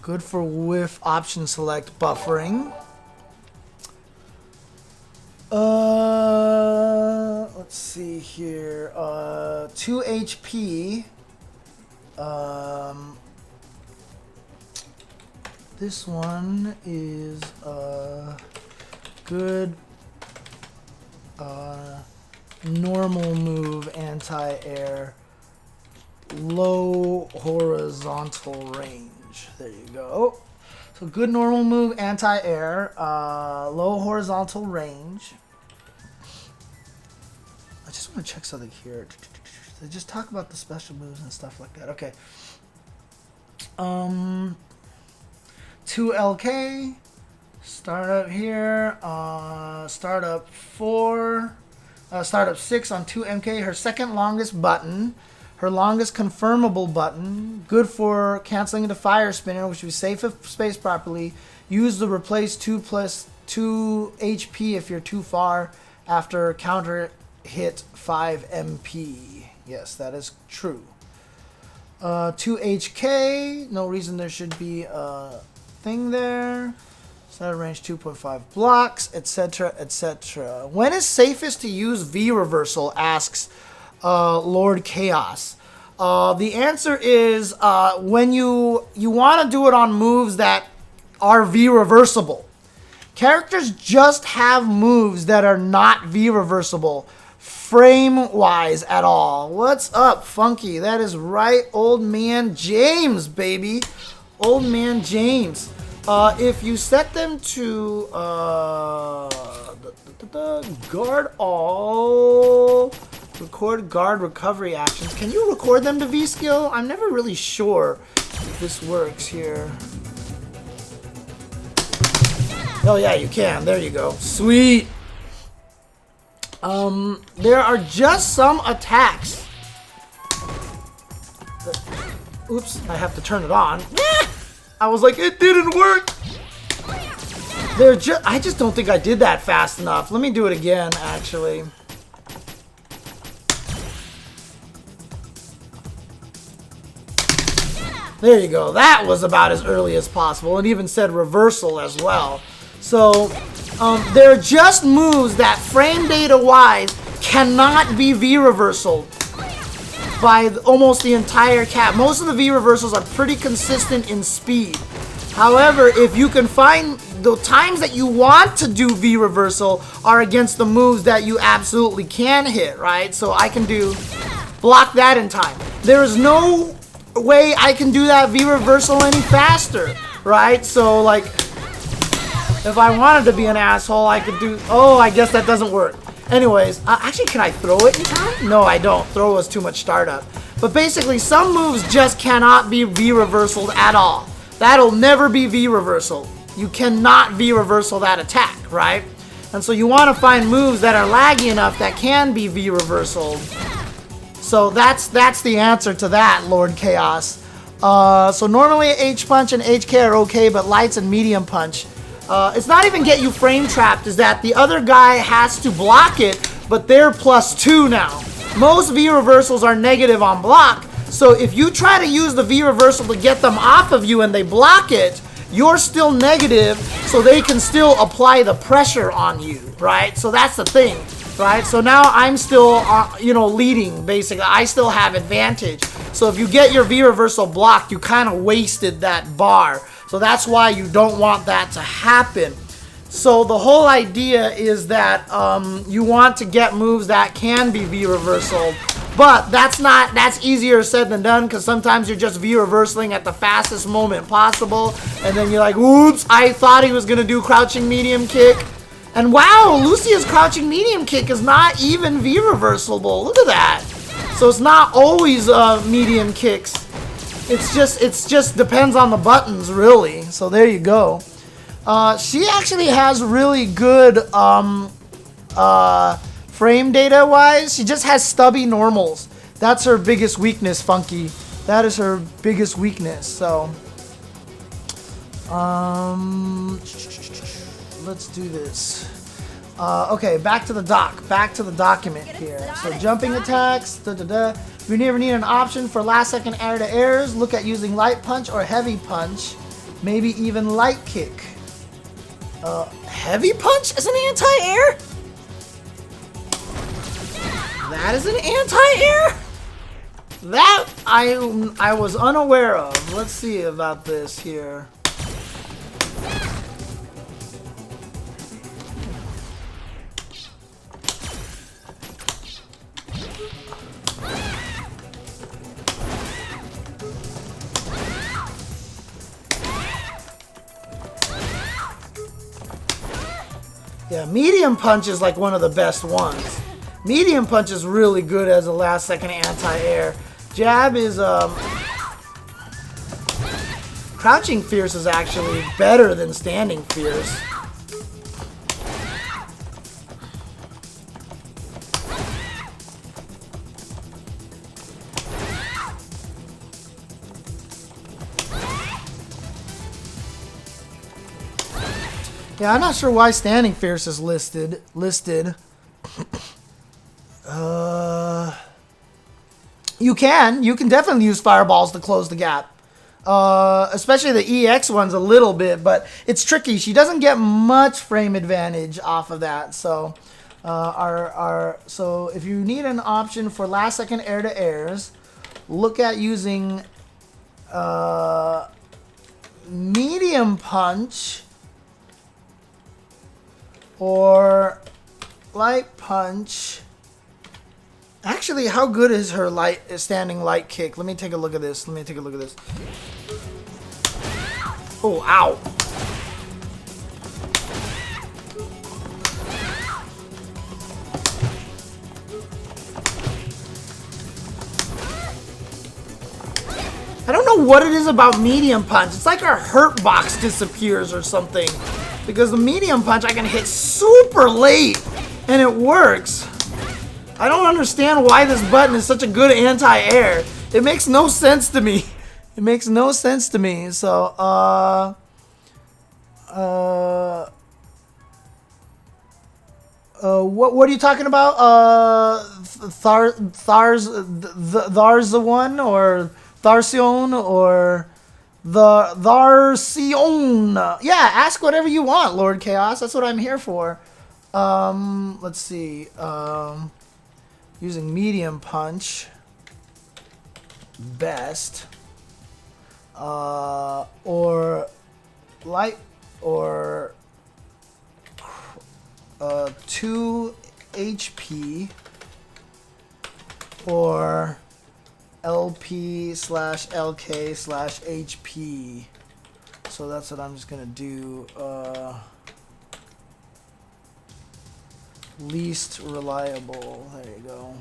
Good for whiff option select buffering. Let's see here. 2 HP. This one is good normal move, anti-air, low horizontal range. There you go. So good normal move, anti-air, low horizontal range. I just want to check something here. They just talk about the special moves and stuff like that. Okay. 2 LK. Startup here. Startup 4. Startup 6 on 2 MK. Her second longest button. Her longest confirmable button. Good for canceling into fire spinner, which is safe if spaced properly. Use the replace 2 plus 2 HP if you're too far after counter hit 5 MP. Yes, that is true. 2 HK. No reason there should be a thing there. Starter range 2.5 blocks, etc., etc. When is safest to use V reversal? Asks Lord Chaos. The answer is when you want to do it on moves that are V reversible. Characters just have moves that are not V reversible frame wise at all. What's up, Funky? That is right, old man James, baby. Old man James. If you set them to guard all, record guard recovery actions. Can you record them to V skill? I'm never really sure if this works here. Oh yeah, you can. There you go. Sweet. There are just some attacks. Oops, I have to turn it on. I was like, it didn't work. I just don't think I did that fast enough. Let me do it again, actually. There you go. That was about as early as possible. It even said reversal as well. So, there are just moves that frame data wise cannot be V reversal by almost the entire cap. Most of the V reversals are pretty consistent in speed. However, if you can find the times that you want to do V reversal are against the moves that you absolutely can hit, right? So I can do block that in time. There is no way I can do that V reversal any faster, right? So like, if I wanted to be an asshole, I could do, oh, I guess that doesn't work. Anyways, actually, can I throw it in time? No, I don't. Throw was too much startup. But basically, some moves just cannot be V-reversaled at all. That'll never be V-reversal. You cannot V-reversal that attack, right? And so you want to find moves that are laggy enough that can be V-reversaled. So that's the answer to that, Lord Chaos. So normally H-Punch and HK are okay, but Lights and Medium Punch. It's not even get you frame trapped, is that the other guy has to block it, but they're +2 now. Most V reversals are negative on block, so if you try to use the V reversal to get them off of you and they block it, you're still negative, so they can still apply the pressure on you, right? So that's the thing, right? So now I'm still, leading, basically. I still have advantage. So if you get your V reversal blocked, you kind of wasted that bar. So that's why you don't want that to happen. So the whole idea is that you want to get moves that can be V-reversal, but that's easier said than done, because sometimes you're just V-reversaling at the fastest moment possible, and then you're like, oops, I thought he was gonna do crouching medium kick. And wow, Lucia's crouching medium kick is not even V-reversible. Look at that. So it's not always medium kicks. It's just depends on the buttons, really. So there you go. She actually has really good frame data wise. She just has stubby normals. That's her biggest weakness, Funky. That is her biggest weakness. So let's do this. Okay, back to the doc. Back to the document here. So jumping attacks. If you ever need an option for last second air to airs, look at using light punch or heavy punch. Maybe even light kick. Heavy punch is an anti-air? That is an anti-air? That I was unaware of. Let's see about this here. Yeah, medium punch is like one of the best ones. Medium punch is really good as a last second anti-air. Jab is crouching fierce is actually better than standing fierce. Yeah, I'm not sure why standing fierce is listed. You can definitely use fireballs to close the gap. Especially the EX one's a little bit, but it's tricky. She doesn't get much frame advantage off of that. So, so if you need an option for last second air to airs, look at using medium punch or light punch. Actually, how good is her standing light kick? Let me take a look at this. Oh, ow. I don't know what it is about medium punch. It's like our hurt box disappears or something. Because the medium punch I can hit super late and it works. I don't understand why this button is such a good anti-air. It makes no sense to me. It makes no sense to me. So, what are you talking about? Thar's the one, or Tharsion, or the Tharsion? Yeah, ask whatever you want, Lord Chaos. That's what I'm here for. Let's see. Using medium punch, best, or light, or 2 HP, or LP/LK/HP. So that's what I'm just gonna do. Least reliable. There you go.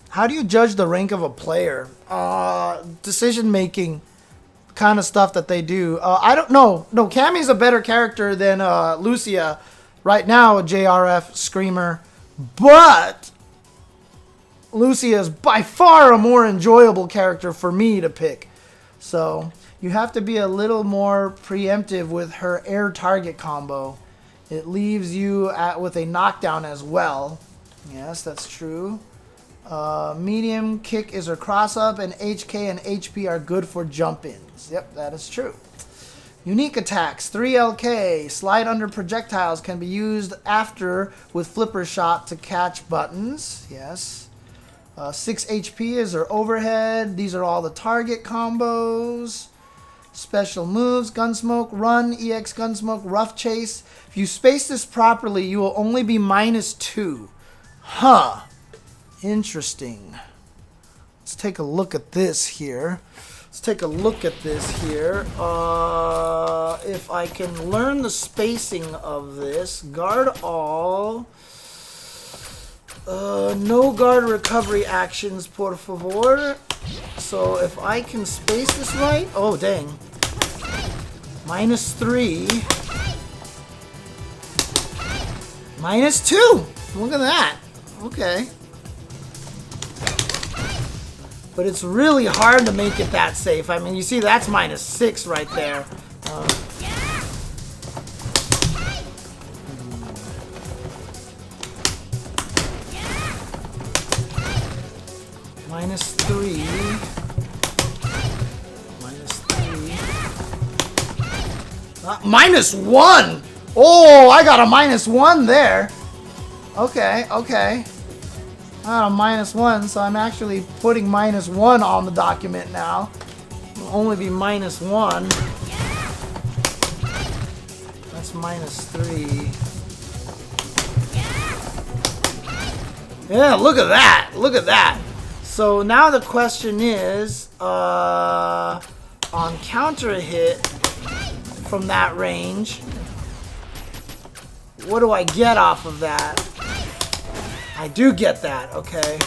How do you judge the rank of a player? Decision making kind of stuff that they do. I don't know. No, Cammy's a better character than Lucia right now, a JRF Screamer. But Lucia is by far a more enjoyable character for me to pick. So you have to be a little more preemptive with her air target combo. It leaves you with a knockdown as well. Yes, that's true. Medium kick is her cross up, and HK and HP are good for jump-ins. Yep, that is true. Unique attacks. 3 LK. Slide under projectiles can be used after with flipper shot to catch buttons. Yes. 6 HP is her overhead. These are all the target combos. Special moves, Gunsmoke, Run, EX Gunsmoke, Rough Chase. If you space this properly, you will only be -2. Huh. Interesting. Let's take a look at this here. If I can learn the spacing of this. Guard all. No guard recovery actions, por favor. So if I can space this right, oh dang, -3, -2. Look at that. Okay. But it's really hard to make it that safe. I mean, you see, that's -6 right there. -1. Oh, I got a -1 there. Okay, okay. I got a -1, so I'm actually putting -1 on the document now. It'll only be -1. That's -3. Yeah, look at that. Look at that. So now the question is, on counter hit from that range, what do I get off of that? I do get that, okay.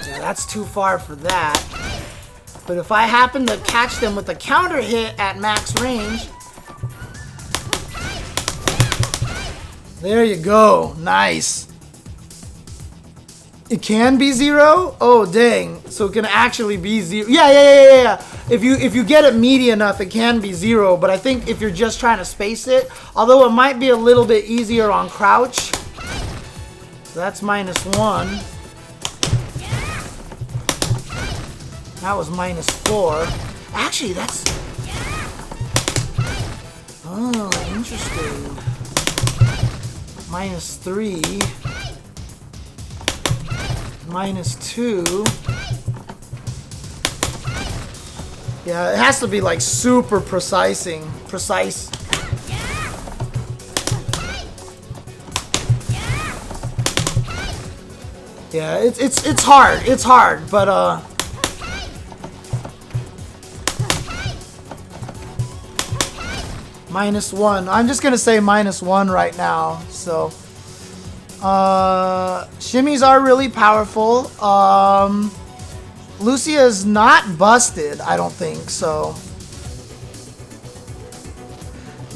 Yeah, that's too far for that. But if I happen to catch them with a counter hit at max range, there you go. Nice. It can be 0? Oh, dang. So it can actually be 0. Yeah. If you get it meaty enough, it can be 0. But I think if you're just trying to space it, although it might be a little bit easier on crouch. That's -1. That was -4. Actually, that's... Oh, interesting. -3. -2. Yeah, it has to be like super precise. Yeah, it's hard. It's hard, but -1. I'm just gonna say -1 right now. So shimmies are really powerful. Lucia is not busted, I don't think so.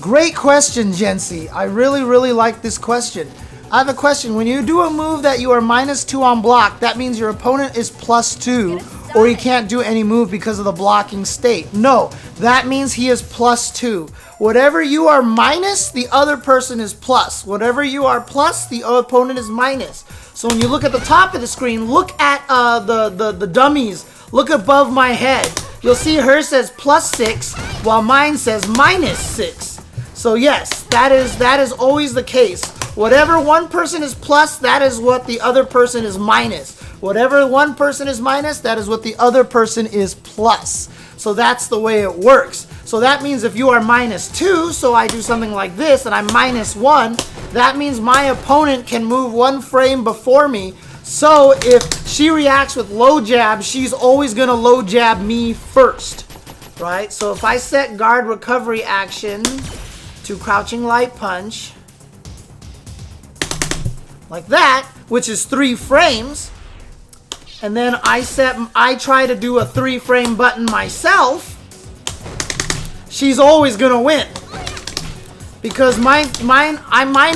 Great question, Jency. I really like this question. I have a question. When you do a move that you are -2 on block, that means your opponent is +2, or he can't do any move because of the blocking state. No, that means he is +2. Whatever you are minus, the other person is plus. Whatever you are plus, the opponent is minus. So when you look at the top of the screen, look at the dummies. Look above my head. You'll see hers says +6, while mine says -6. So yes, that is always the case. Whatever one person is plus, that is what the other person is minus. Whatever one person is minus, that is what the other person is plus. So that's the way it works. So that means if you are -2, so I do something like this and I'm -1, that means my opponent can move 1 frame before me. So if she reacts with low jab, she's always gonna low jab me first, right? So if I set guard recovery action to crouching light punch, like that, which is 3 frames, and then I try to do a 3-frame button myself, she's always gonna win. Because mine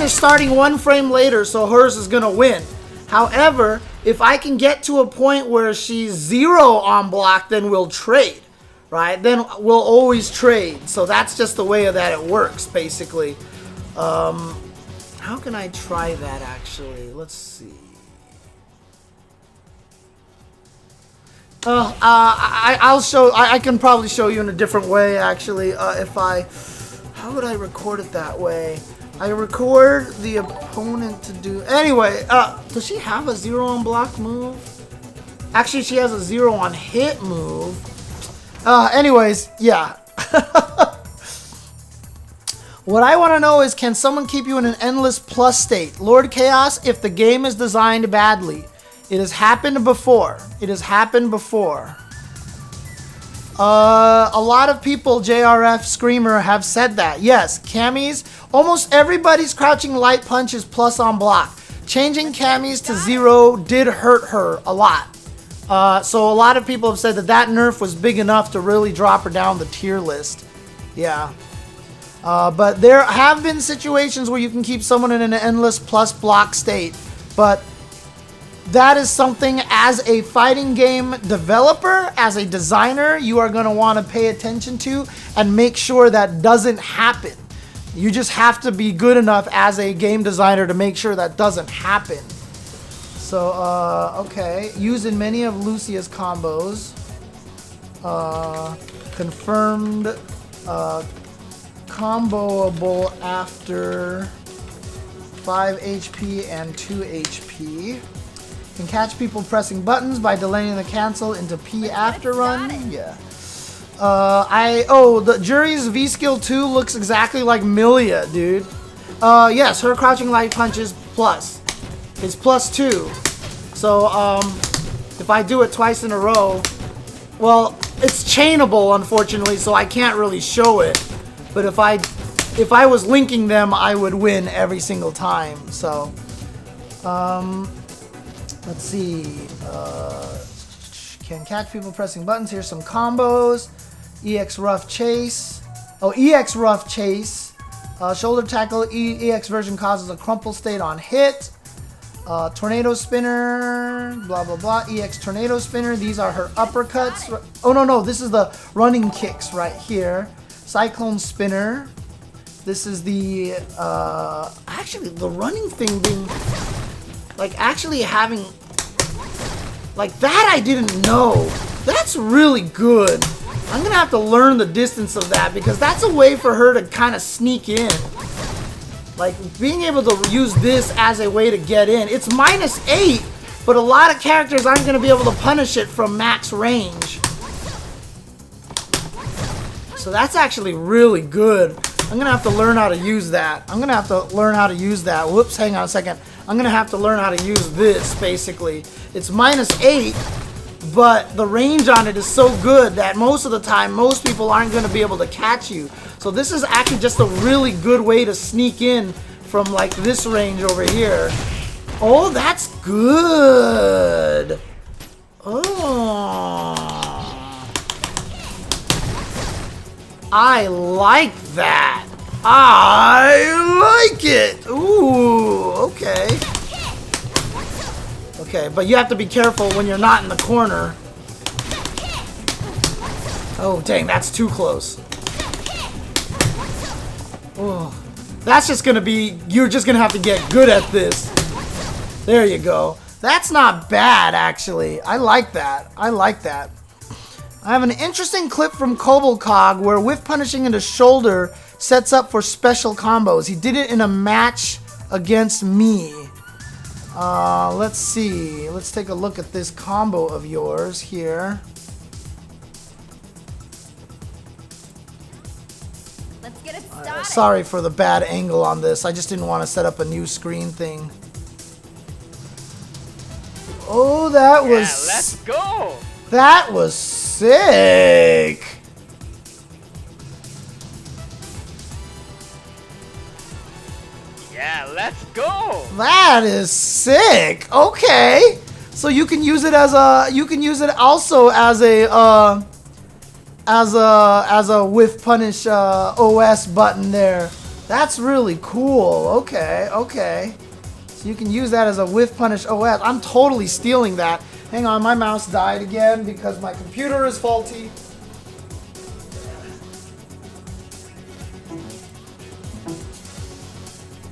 is starting 1 frame later, so hers is gonna win. However, if I can get to a point where she's 0 on block, then we'll trade, right? Then we'll always trade. So that's just the way that it works, basically. How can I try that, actually? Let's see. I can probably show you in a different way, actually. How would I record it that way? I record the opponent to do... Anyway, does she have a 0 on block move? Actually, she has a 0 on hit move. Anyways, yeah. What I want to know is, can someone keep you in an endless plus state? Lord Chaos, if the game is designed badly. It has happened before. It has happened before. A lot of people, JRF Screamer, have said that. Yes, Cammy's, almost everybody's crouching light punch is plus on block. Changing Cammy's to 0 did hurt her a lot. So a lot of people have said that nerf was big enough to really drop her down the tier list. Yeah. But there have been situations where you can keep someone in an endless plus block state. But that is something, as a fighting game developer, as a designer, you are going to want to pay attention to and make sure that doesn't happen. You just have to be good enough as a game designer to make sure that doesn't happen. So, okay. Used in many of Lucia's combos. Confirmed comboable after 5 HP and 2 HP. Can catch people pressing buttons by delaying the cancel into P after run. Yeah. The Jury's V skill 2 looks exactly like Milia, dude. Yes, her crouching light punch is plus. It's +2. So, if I do it twice in a row, well, it's chainable, unfortunately, so I can't really show it. But if I was linking them, I would win every single time. So, let's see. Can catch people pressing buttons. Here's some combos. EX Rough Chase. Oh, EX Rough Chase. Shoulder tackle. EX version causes a crumple state on hit. Tornado Spinner. Blah, blah, blah. EX Tornado Spinner. These are her uppercuts. Oh, no. This is the running kicks right here. Cyclone Spinner. This is the, actually, the running thing being, like, actually having, like, that I didn't know. That's really good. I'm gonna have to learn the distance of that because that's a way for her to kind of sneak in. Like, being able to use this as a way to get in. It's -8, but a lot of characters aren't gonna be able to punish it from max range. So that's actually really good. I'm gonna have to learn how to use that. Whoops, hang on a second. I'm gonna have to learn how to use this, basically. It's -8, but the range on it is so good that most of the time, most people aren't gonna be able to catch you. So this is actually just a really good way to sneak in from like this range over here. Oh, that's good. Oh. I like that. I like it. Ooh, okay. Okay, but you have to be careful when you're not in the corner. Oh, dang, that's too close. Oh, that's just gonna be, you're just gonna have to get good at this. There you go. That's not bad, actually. I like that. I have an interesting clip from Kobolcog where whiff punishing into shoulder sets up for special combos. He did it in a match against me. Let's see. Let's take a look at this combo of yours here. Let's get it started. Sorry for the bad angle on this. I just didn't want to set up a new screen thing. Oh, that was... Yeah, let's go! That was sick! Yeah, let's go! That is sick. Okay, so you can use it as a. You can use it also as a. As a whiff punish OS button there. That's really cool. Okay. So you can use that as a whiff punish OS. I'm totally stealing that. Hang on, my mouse died again because my computer is faulty.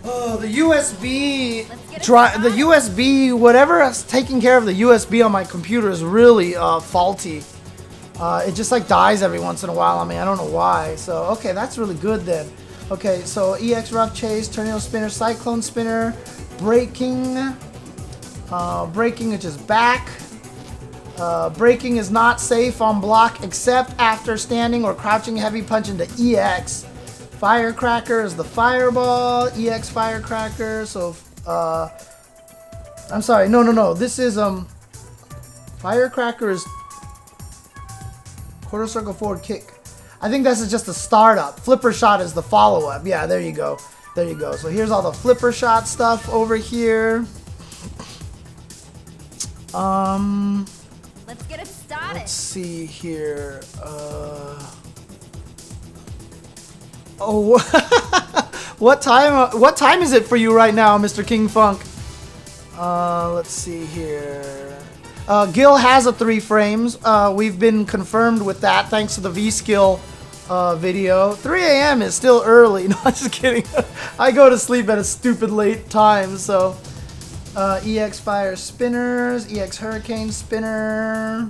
Oh, the USB drive, the USB, whatever is taking care of the USB on my computer is really faulty. It just like dies every once in a while on me. I don't know why. So, okay, that's really good then. Okay, so EX Rough Chase, Tornado Spinner, Cyclone Spinner, Braking, which is back. Braking is not safe on block except after standing or crouching heavy punch into EX. Firecracker is the fireball, EX Firecracker, so, I'm sorry, no, this is, Firecracker is quarter circle forward kick. I think this is just a startup. Flipper shot is the follow-up. Yeah, there you go. So here's all the flipper shot stuff over here. Let's get it started. Let's see here. Oh, what time is it for you right now, Mr. King Funk? Let's see here. Gil has a 3 frames. We've been confirmed with that thanks to the V-Skill video. 3 a.m. is still early. No, I'm just kidding. I go to sleep at a stupid late time, so. EX Fire Spinners, EX Hurricane Spinner.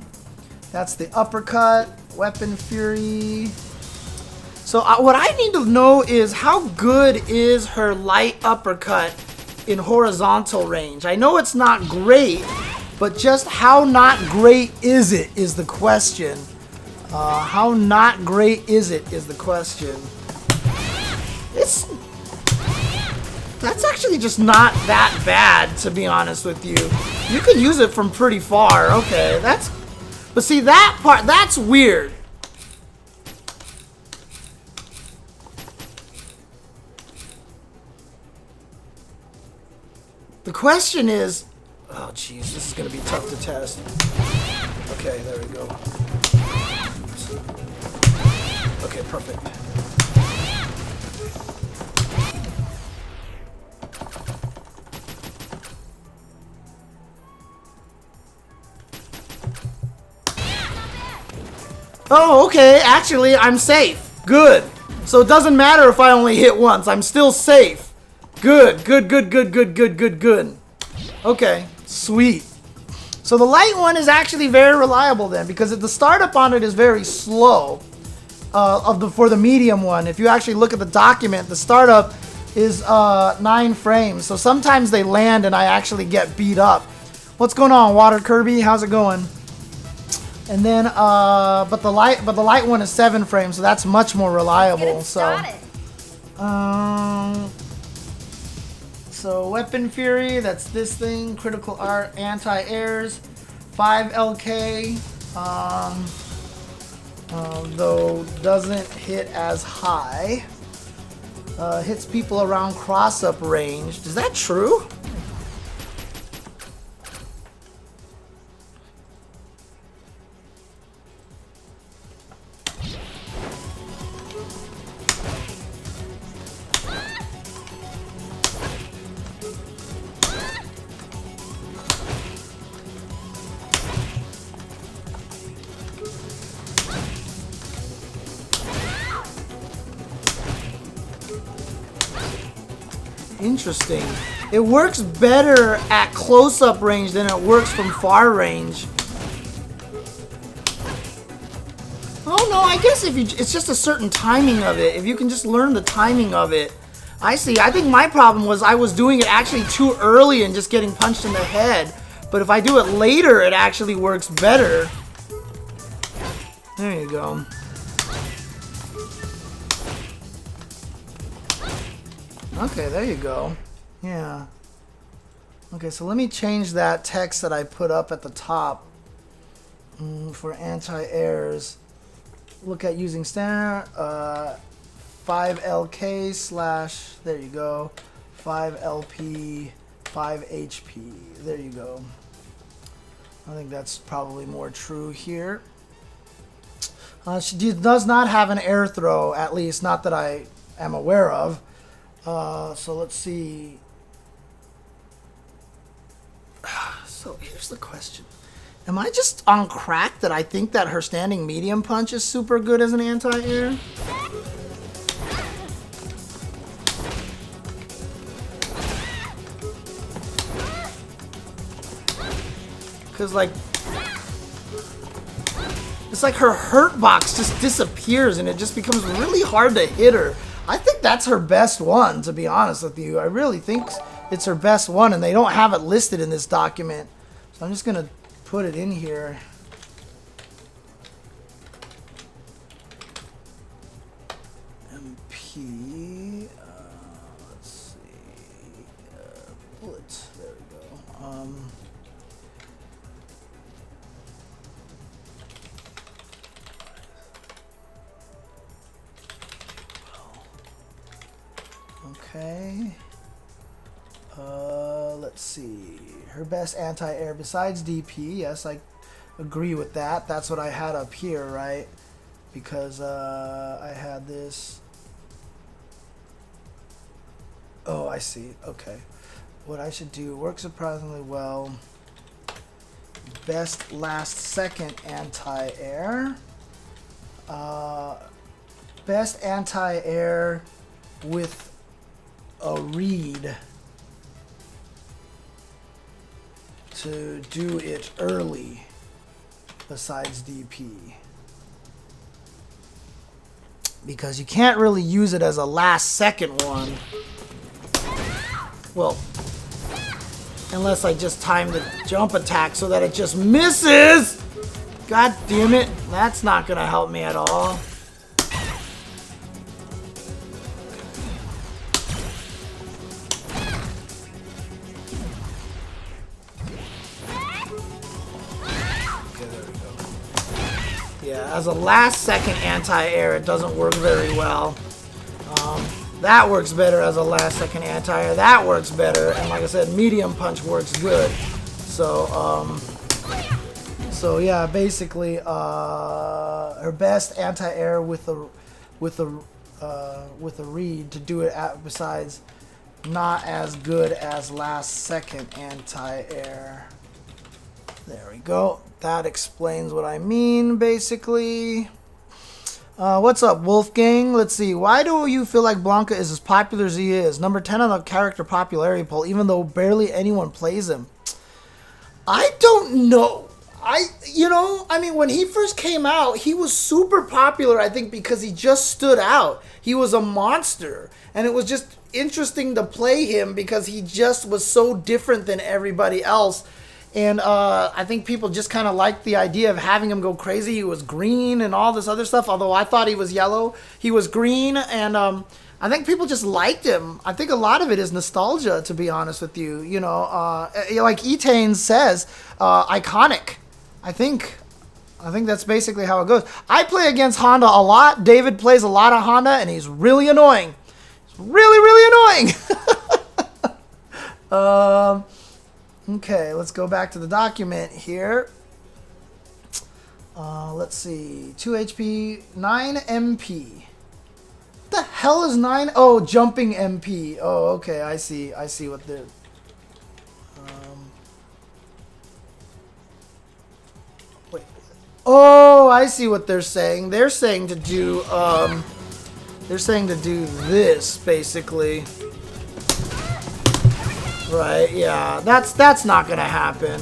That's the uppercut. Weapon Fury. So what I need to know is how good is her light uppercut in horizontal range? I know it's not great, but just how not great is it is the question. How not great is it is the question. That's actually just not that bad, to be honest with you. You can use it from pretty far. Okay, but see that part, that's weird. The question is, oh geez, this is gonna be tough to test. Okay, there we go. Okay, perfect. Oh, okay, actually, I'm safe. Good. So it doesn't matter if I only hit once, I'm still safe. Good, good, good, good, good, good, good, good. Okay, sweet. So the light one is actually very reliable then, because the startup on it is very slow. For the medium one, if you actually look at the document, the startup is 9 frames. So sometimes they land and I actually get beat up. What's going on, Water Kirby? How's it going? And then, but the light one is 7 frames, so that's much more reliable. So Weapon Fury, that's this thing. Critical Art, anti-airs, 5 LK. Though doesn't hit as high. Hits people around cross-up range. Is that true? Interesting. It works better at close-up range than it works from far range. Oh no, I guess it's just a certain timing of it. If you can just learn the timing of it. I see. I think my problem was I was doing it actually too early and just getting punched in the head. But if I do it later, it actually works better. There you go. Okay, there you go. Yeah. Okay, so let me change that text that I put up at the top for anti-airs. Look at using standard 5LK slash, there you go, 5LP, 5HP. There you go. I think that's probably more true here. She does not have an air throw, at least not that I am aware of. So let's see. So here's the question. Am I just on crack that I think that her standing medium punch is super good as an anti-air? Because like, it's like her hurt box just disappears and it just becomes really hard to hit her. I think that's her best one, to be honest with you. I really think it's her best one, and they don't have it listed in this document. So I'm just going to put it in here. MP, let's see, bullets, there we go. Okay. Let's see. Her best anti-air besides DP. Yes, I agree with that. That's what I had up here, right? Because I had this. Oh, I see. Okay. What I should do, works surprisingly well. Best last second anti-air. Best anti-air with a read to do it early besides DP. because you can't really use it as a last second one. Well, unless I just time the jump attack so that it just misses. God damn it. That's not going to help me at all. Yeah, as a last second anti-air, it doesn't work very well. That works better as a last second anti-air. That works better, and like I said, medium punch works good. So, so yeah, basically, her best anti-air with a read to do it besides not as good as last second anti-air. There we go. That explains what I mean, basically. What's up, Wolfgang? Let's see. Why do you feel like Blanca is as popular as he is? Number 10 on the character popularity poll, even though barely anyone plays him. I don't know. I mean, when he first came out, he was super popular, I think, because he just stood out. He was a monster. And it was just interesting to play him because he just was so different than everybody else. And I think people just kind of liked the idea of having him go crazy. He was green and all this other stuff, although I thought he was yellow. He was green, and I think people just liked him. I think a lot of it is nostalgia, to be honest with you. You know, like Etane says, iconic. I think that's basically how it goes. I play against Honda a lot. David plays a lot of Honda, and he's really annoying. He's really, really annoying. Okay, let's go back to the document here. Let's see. 2 HP, 9 MP. What the hell is 9? Oh, jumping MP. Oh, okay, I see. I see what they're... Wait. Oh, I see what they're saying. They're saying to do... they're saying to do this, basically. Right, yeah, that's not gonna happen.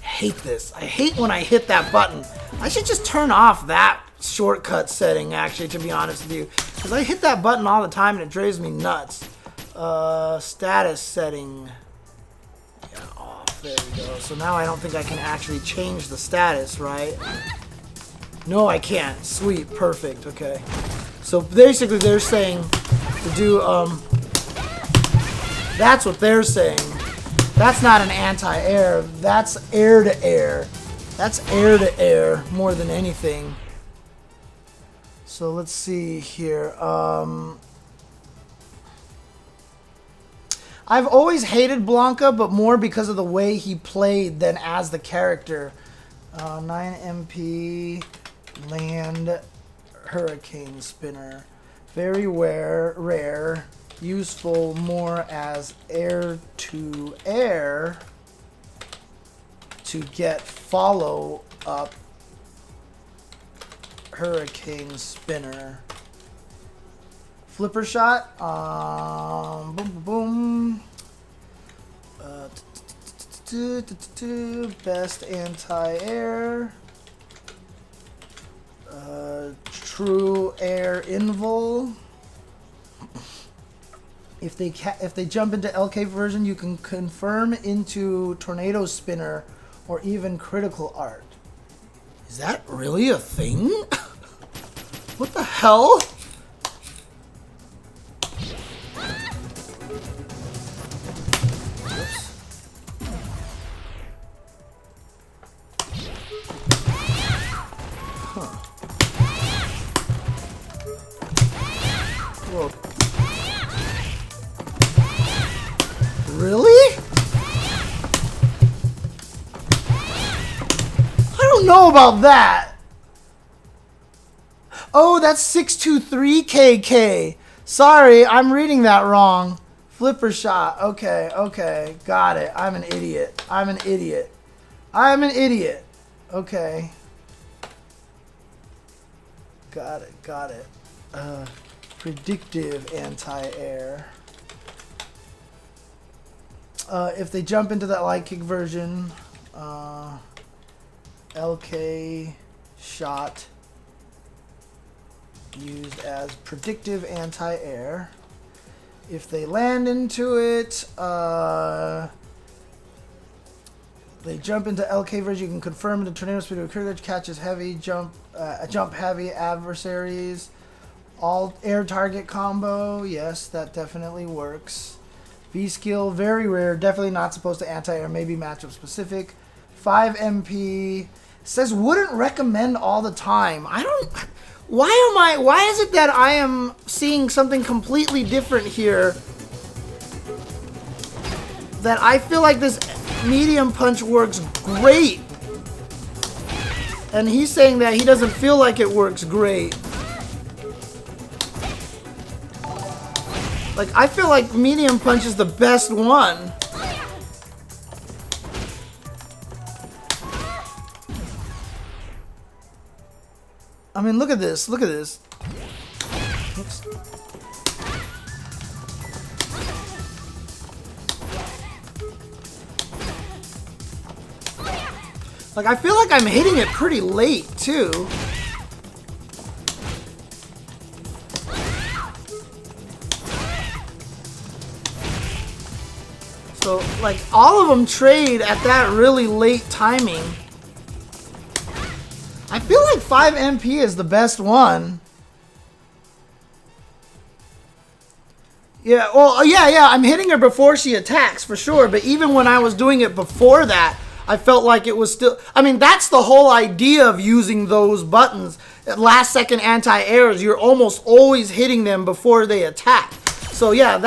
Hate this. I hate when I hit that button. I should just turn off that shortcut setting, actually, to be honest with you, because I hit that button all the time and it drives me nuts. Status setting. There we go. So now I don't think I can actually change the status, right? No, I can't. Sweet. Perfect. Okay. So basically they're saying to do, that's what they're saying. That's not an anti-air. That's air-to-air. That's air-to-air more than anything. So let's see here. I've always hated Blanca, but more because of the way he played than as the character. 9 MP, land, hurricane spinner. Very rare, useful more as air-to-air to get follow-up hurricane spinner. Flipper shot, boom, boom, boom. Best anti-air, true air invul. If they jump into LK version, you can confirm into tornado spinner or even critical art. Is that really a thing? What the hell? Whoa. Really? I don't know about that. Oh, that's 623KK. Sorry, I'm reading that wrong. Flipper shot. Okay, okay. Got it. I'm an idiot. I'm an idiot. I'm an idiot. Okay. Got it. Got it. predictive anti-air. If they jump into that light kick version, LK shot used as predictive anti-air. If they land into it, they jump into LK version. You can confirm the tornado speed of a creature that catches heavy jump heavy adversaries. All air target combo. Yes, that definitely works. V skill, very rare. Definitely not supposed to anti-air. Maybe matchup specific. 5 MP. Says wouldn't recommend all the time. I don't. Why is it that I am seeing something completely different here? That I feel like this medium punch works great. And he's saying that he doesn't feel like it works great. Like, I feel like medium punch is the best one. I mean, look at this. Look at this. Oops. Like, I feel like I'm hitting it pretty late, too. So, like, all of them trade at that really late timing. I feel like 5 MP is the best one. Yeah, well, yeah, I'm hitting her before she attacks, for sure. But even when I was doing it before that, I felt like it was still... I mean, that's the whole idea of using those buttons. Last second anti-airs, you're almost always hitting them before they attack. So yeah,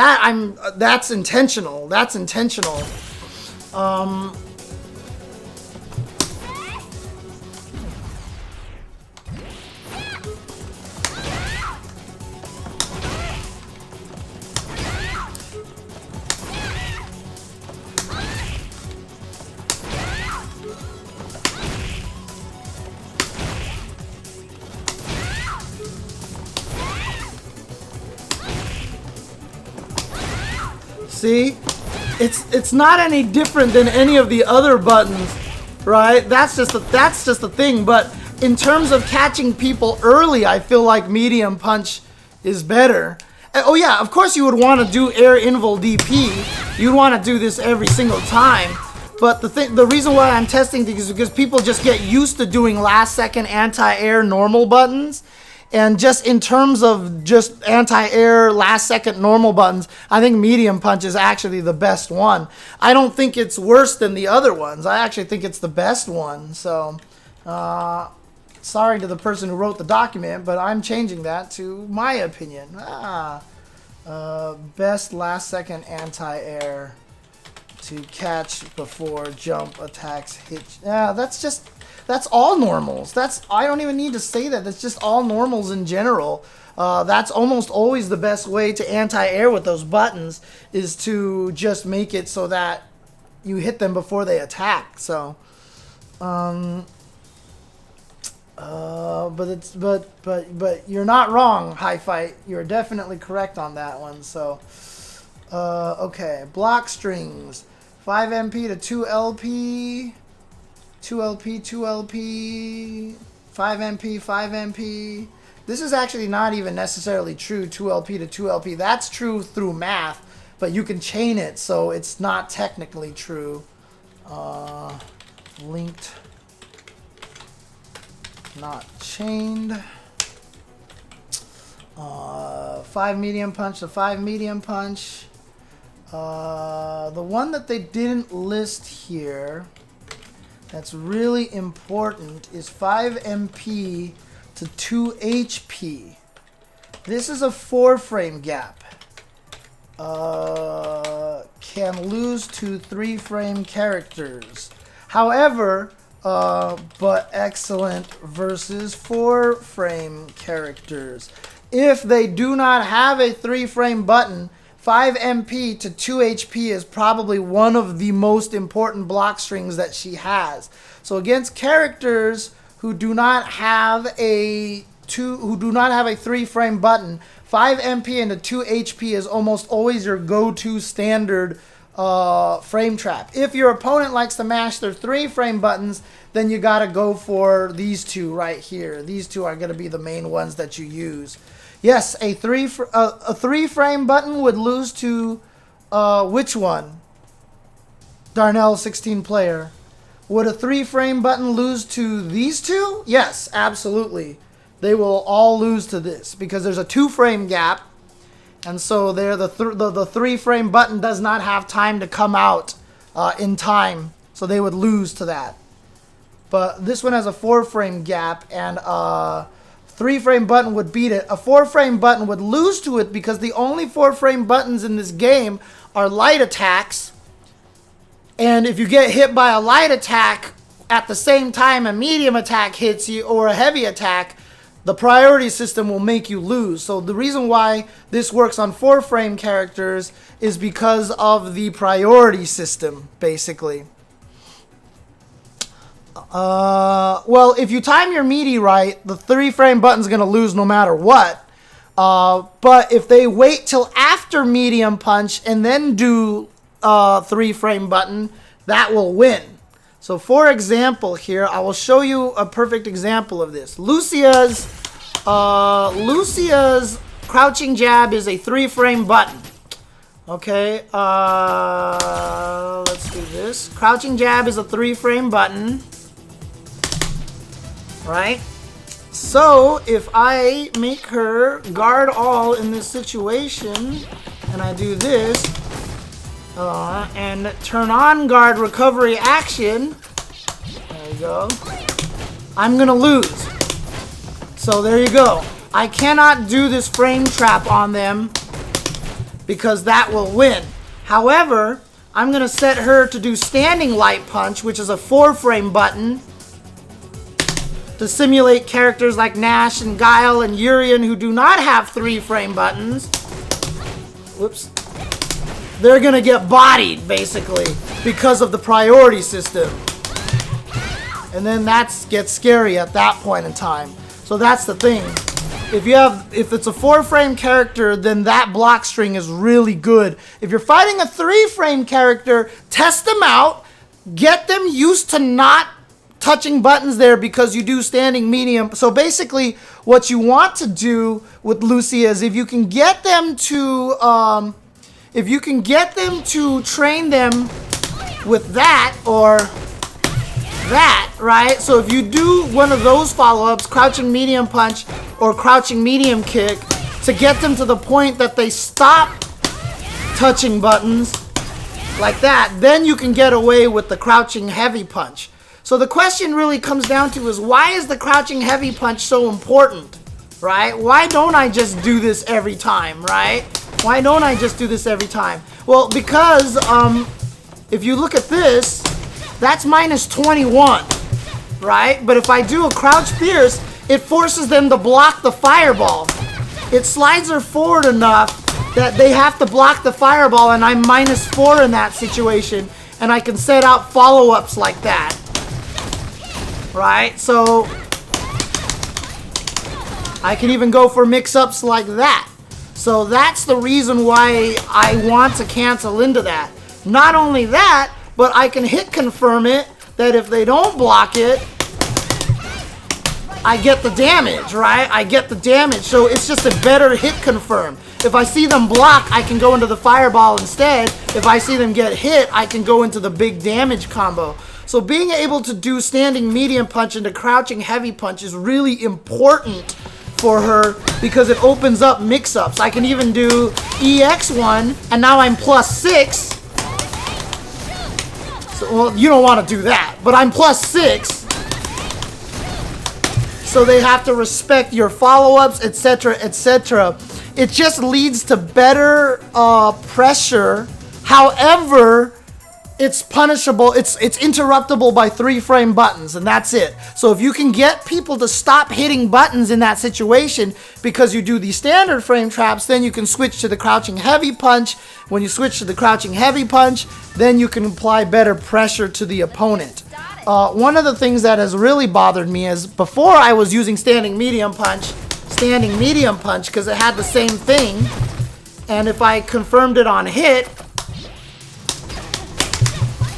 that's intentional. That's intentional. See, it's not any different than any of the other buttons, right? That's just the thing. But in terms of catching people early, I feel like medium punch is better. And, oh yeah, of course you would want to do air invul DP. You'd want to do this every single time. But the reason why I'm testing these is because people just get used to doing last second anti-air normal buttons. And just in terms of just anti-air last second normal buttons, I think medium punch is actually the best one. I don't think it's worse than the other ones. I actually think it's the best one. So, sorry to the person who wrote the document, but I'm changing that to my opinion. Best last second anti-air to catch before jump attacks hit. Yeah, that's all normals. I don't even need to say that. That's just all normals in general. That's almost always the best way to anti-air with those buttons, is to just make it so that you hit them before they attack. So, but you're not wrong, High Fight. You're definitely correct on that one. So, okay, block strings, 5 MP to 2 LP. 2 LP, 2 LP, 5 MP, 5 MP. This is actually not even necessarily true, 2 LP to 2 LP. That's true through math, but you can chain it, so it's not technically true. Linked, not chained. 5 medium punch to 5 medium punch. The one that they didn't list here that's really important is 5 MP to 2 HP. This is a 4-frame gap. Can lose to 3-frame characters. However, but excellent versus 4-frame characters. If they do not have a 3-frame button, 5 MP to 2 HP is probably one of the most important block strings that she has. So against characters who do not have a 3-frame button, 5 MP into 2 HP is almost always your go-to standard frame trap. If your opponent likes to mash their 3 frame buttons, then you gotta go for these two right here. These two are gonna be the main ones that you use. Yes, a 3 frame button would lose to which one? Darnell 16 player. Would a 3 frame button lose to these two? Yes, absolutely. They will all lose to this because there's a 2 frame gap. And so there, the 3 frame button does not have time to come out in time. So they would lose to that. But this one has a 4 frame gap, and 3 frame button would beat it. A 4 frame button would lose to it because the only 4 frame buttons in this game are light attacks. And if you get hit by a light attack at the same time a medium attack hits you or a heavy attack, the priority system will make you lose. So the reason why this works on 4 frame characters is because of the priority system, basically. Well, if you time your meaty right, the 3 frame button's going to lose no matter what. But if they wait till after medium punch and then do 3 frame button, that will win. So for example here, I will show you a perfect example of this. Lucia's crouching jab is a 3 frame button. Okay, let's do this. Crouching jab is a 3 frame button. Right? So if I make her guard all in this situation, and I do this, and turn on guard recovery action, there you go, I'm gonna lose. So there you go. I cannot do this frame trap on them because that will win. However, I'm gonna set her to do standing light punch, which is a 4 frame button, to simulate characters like Nash and Guile and Urian who do not have 3 frame buttons. Whoops. They're gonna get bodied, basically, because of the priority system. And then that gets scary at that point in time. So that's the thing. If it's a 4 frame character, then that block string is really good. If you're fighting a 3 frame character, test them out, get them used to not touching buttons there because you do standing medium. So basically what you want to do with Lucia is if you can get them to train them with that or that, right? So if you do one of those follow-ups, crouching medium punch or crouching medium kick, to get them to the point that they stop touching buttons like that, then you can get away with the crouching heavy punch. So the question really comes down to is, why is the crouching heavy punch so important, right? Why don't I just do this every time, right? Why don't I just do this every time? Well, because if you look at this, that's minus 21, right? But if I do a crouch fierce, it forces them to block the fireball. It slides her forward enough that they have to block the fireball, and I'm minus 4 in that situation, and I can set out follow-ups like that. Right? So I can even go for mix-ups like that. So that's the reason why I want to cancel into that. Not only that, but I can hit confirm it that if they don't block it, I get the damage, right? I get the damage. So it's just a better hit confirm. If I see them block, I can go into the fireball instead. If I see them get hit, I can go into the big damage combo. So being able to do standing medium punch into crouching heavy punch is really important for her because it opens up mix-ups. I can even do EX1 and now I'm +6. So, well, you don't want to do that, but I'm +6. So they have to respect your follow-ups, etc., etc. It just leads to better pressure. However, it's punishable, it's interruptible by 3 frame buttons, and that's it. So if you can get people to stop hitting buttons in that situation because you do these standard frame traps, then you can switch to the crouching heavy punch. When you switch to the crouching heavy punch, then you can apply better pressure to the opponent. One of the things that has really bothered me is before I was using standing medium punch, standing medium punch because it had the same thing. And if I confirmed it on hit,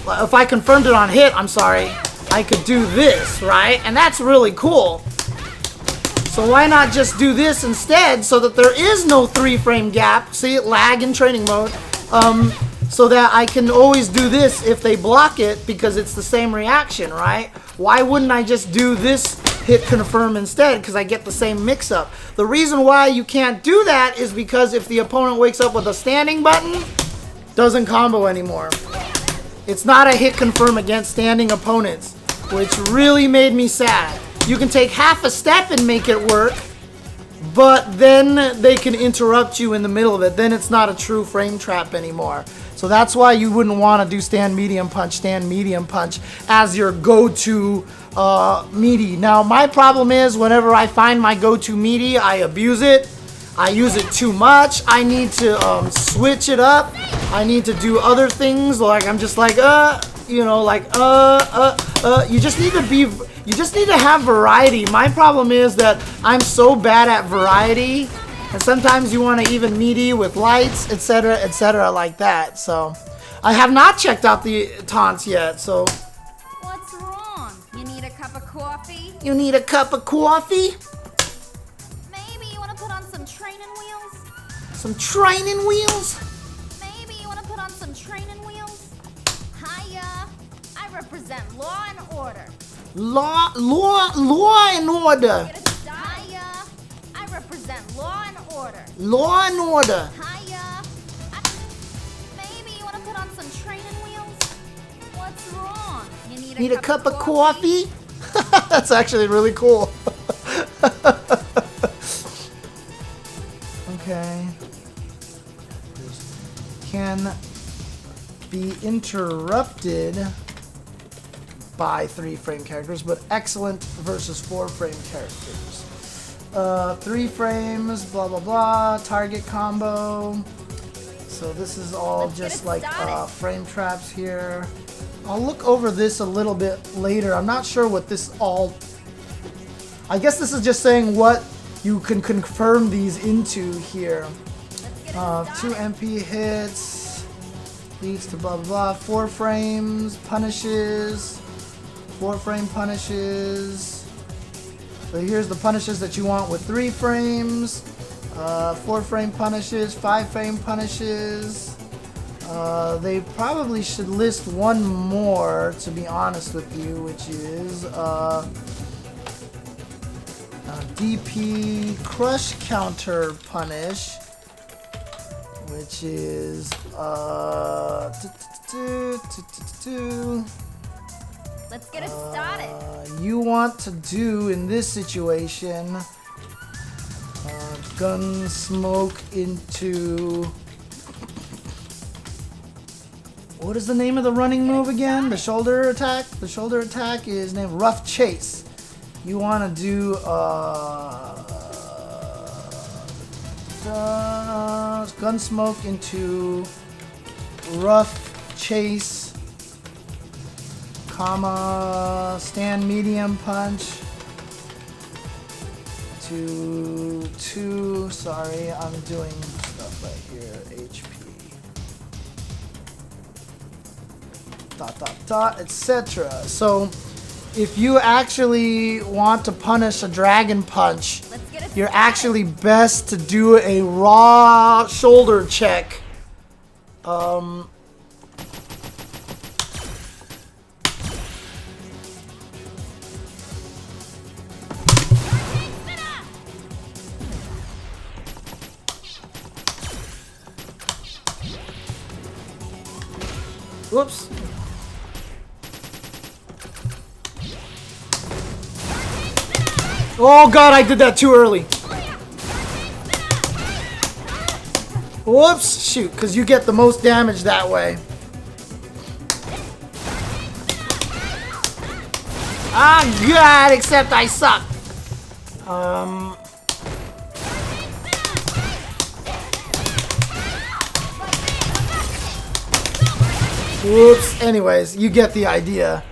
I'm sorry, I could do this, right? And that's really cool. So why not just do this instead so that there is no 3-frame gap? See it lag in training mode. So that I can always do this if they block it because it's the same reaction, right? Why wouldn't I just do this hit confirm instead? Because I get the same mix-up. The reason why you can't do that is because if the opponent wakes up with a standing button, doesn't combo anymore. It's not a hit confirm against standing opponents, which really made me sad. You can take half a step and make it work, but then they can interrupt you in the middle of it. Then it's not a true frame trap anymore. So that's why you wouldn't want to do stand medium punch as your go-to meaty. Now my problem is whenever I find my go-to meaty, I abuse it. I use it too much. I need to switch it up. I need to do other things. Like I'm just like you know, like You just need to be. You just need to have variety. My problem is that I'm so bad at variety. And sometimes you want to even meaty with lights, etc., like that. So, I have not checked out the taunts yet, so. What's wrong? You need a cup of coffee? You need a cup of coffee? Maybe you want to put on some training wheels? Some training wheels? Maybe you want to put on some training wheels? Hiya! I represent law and order. Law and order. Hiya! I represent law and order. Law and order. Hiya! Maybe you want to put on some training wheels? What's wrong? You Need a cup of coffee? That's actually really cool. Okay. Can be interrupted by 3-frame characters, but excellent versus 4-frame characters. 3 frames, blah blah blah, target combo. So this is all just like frame traps here. I'll look over this a little bit later. I'm not sure what this all... I guess this is just saying what you can confirm these into here. 2 MP hits, leads to blah blah blah. 4 frames, punishes. 4-frame punishes. So here's the punishes that you want with 3 frames. 4-frame punishes, 5-frame punishes. They probably should list one more, to be honest with you, which is DP crush counter punish, which is Let's get it started. You want to do in this situation gun smoke into... What is the name of the running move again? The shoulder attack? The shoulder attack is named Rough Chase. You want to do gun smoke into Rough Chase, comma, stand medium punch to 2. Sorry, I'm doing stuff right here. HP. Etc. So if you actually want to punish a dragon punch, you're actually best to do a raw shoulder check. Whoops. Oh god, I did that too early. Whoops, shoot, because you get the most damage that way. Ah, god, except I suck. Whoops, anyways, you get the idea.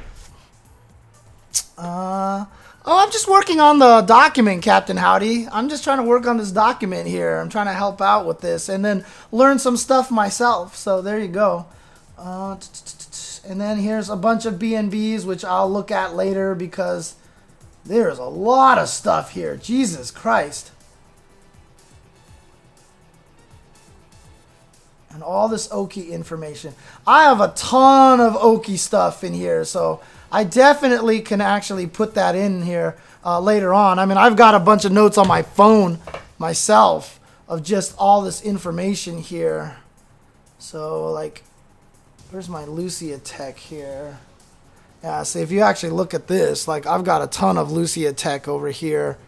Oh, I'm just working on the document, Captain Howdy. I'm just trying to work on this document here. I'm trying to help out with this and then learn some stuff myself. So there you go. And then here's a bunch of BNBs, which I'll look at later because there's a lot of stuff here. Jesus Christ. And all this Oki information. I have a ton of Oki stuff in here, so I definitely can actually put that in here later on. I mean, I've got a bunch of notes on my phone myself of just all this information here. So, like, where's my Lucia tech here? Yeah, see, if you actually look at this, like, I've got a ton of Lucia tech over here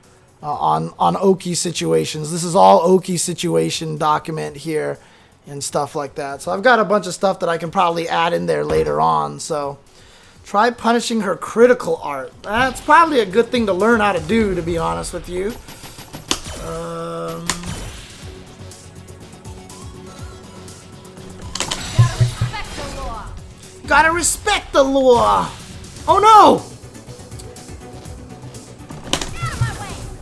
on Oki situations. This is all Oki situation document here and stuff like that. So I've got a bunch of stuff that I can probably add in there later on. So try punishing her critical art. That's probably a good thing to learn how to do, to be honest with you. Gotta respect the law. Oh no!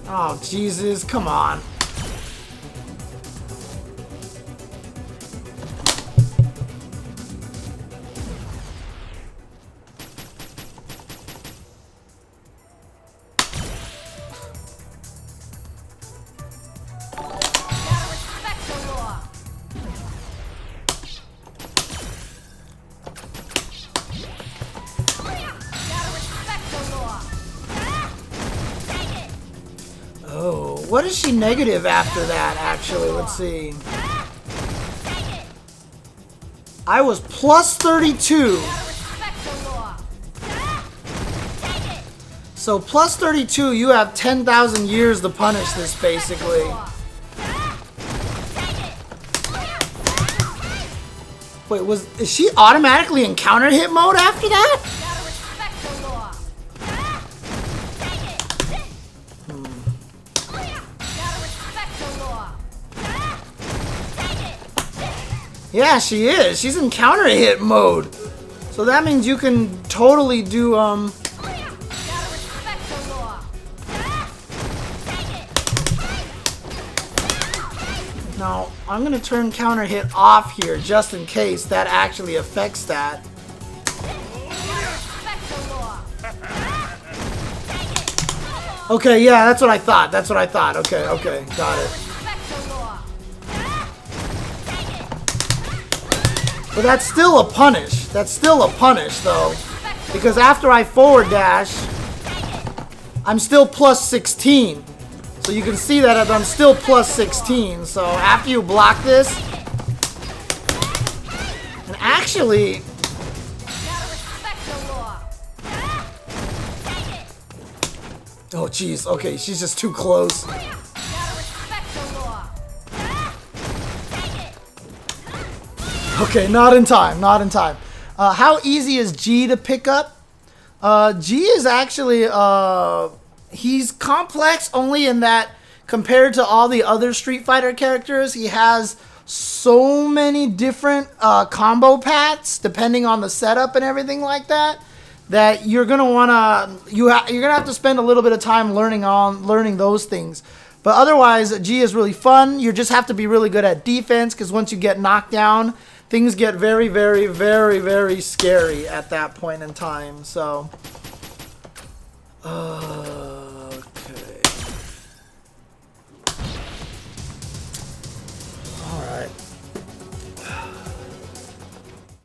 Oh Jesus, come on. What is she negative after that, actually? Let's see. I was plus 32. So plus 32, you have 10,000 years to punish this, basically. Wait, is she automatically in counter hit mode after that? Yeah, she is. She's in counter hit mode. So that means you can totally do, Now, I'm going to turn counter hit off here just in case that actually affects that. Okay, yeah, that's what I thought. That's what I thought. Okay, okay, got it. But that's still a punish. That's still a punish, though. Because after I forward dash, I'm still plus 16. So you can see that I'm still plus 16. So after you block this... And actually... Oh, jeez. Okay, she's just too close. Okay, not in time, not in time. How easy is G to pick up? G is actually, he's complex only in that compared to all the other Street Fighter characters, he has so many different combo paths depending on the setup and everything like that, that you're gonna wanna, you're gonna have to spend a little bit of time learning those things. But otherwise, G is really fun. You just have to be really good at defense because once you get knocked down, things get very, very, very, very scary at that point in time. So,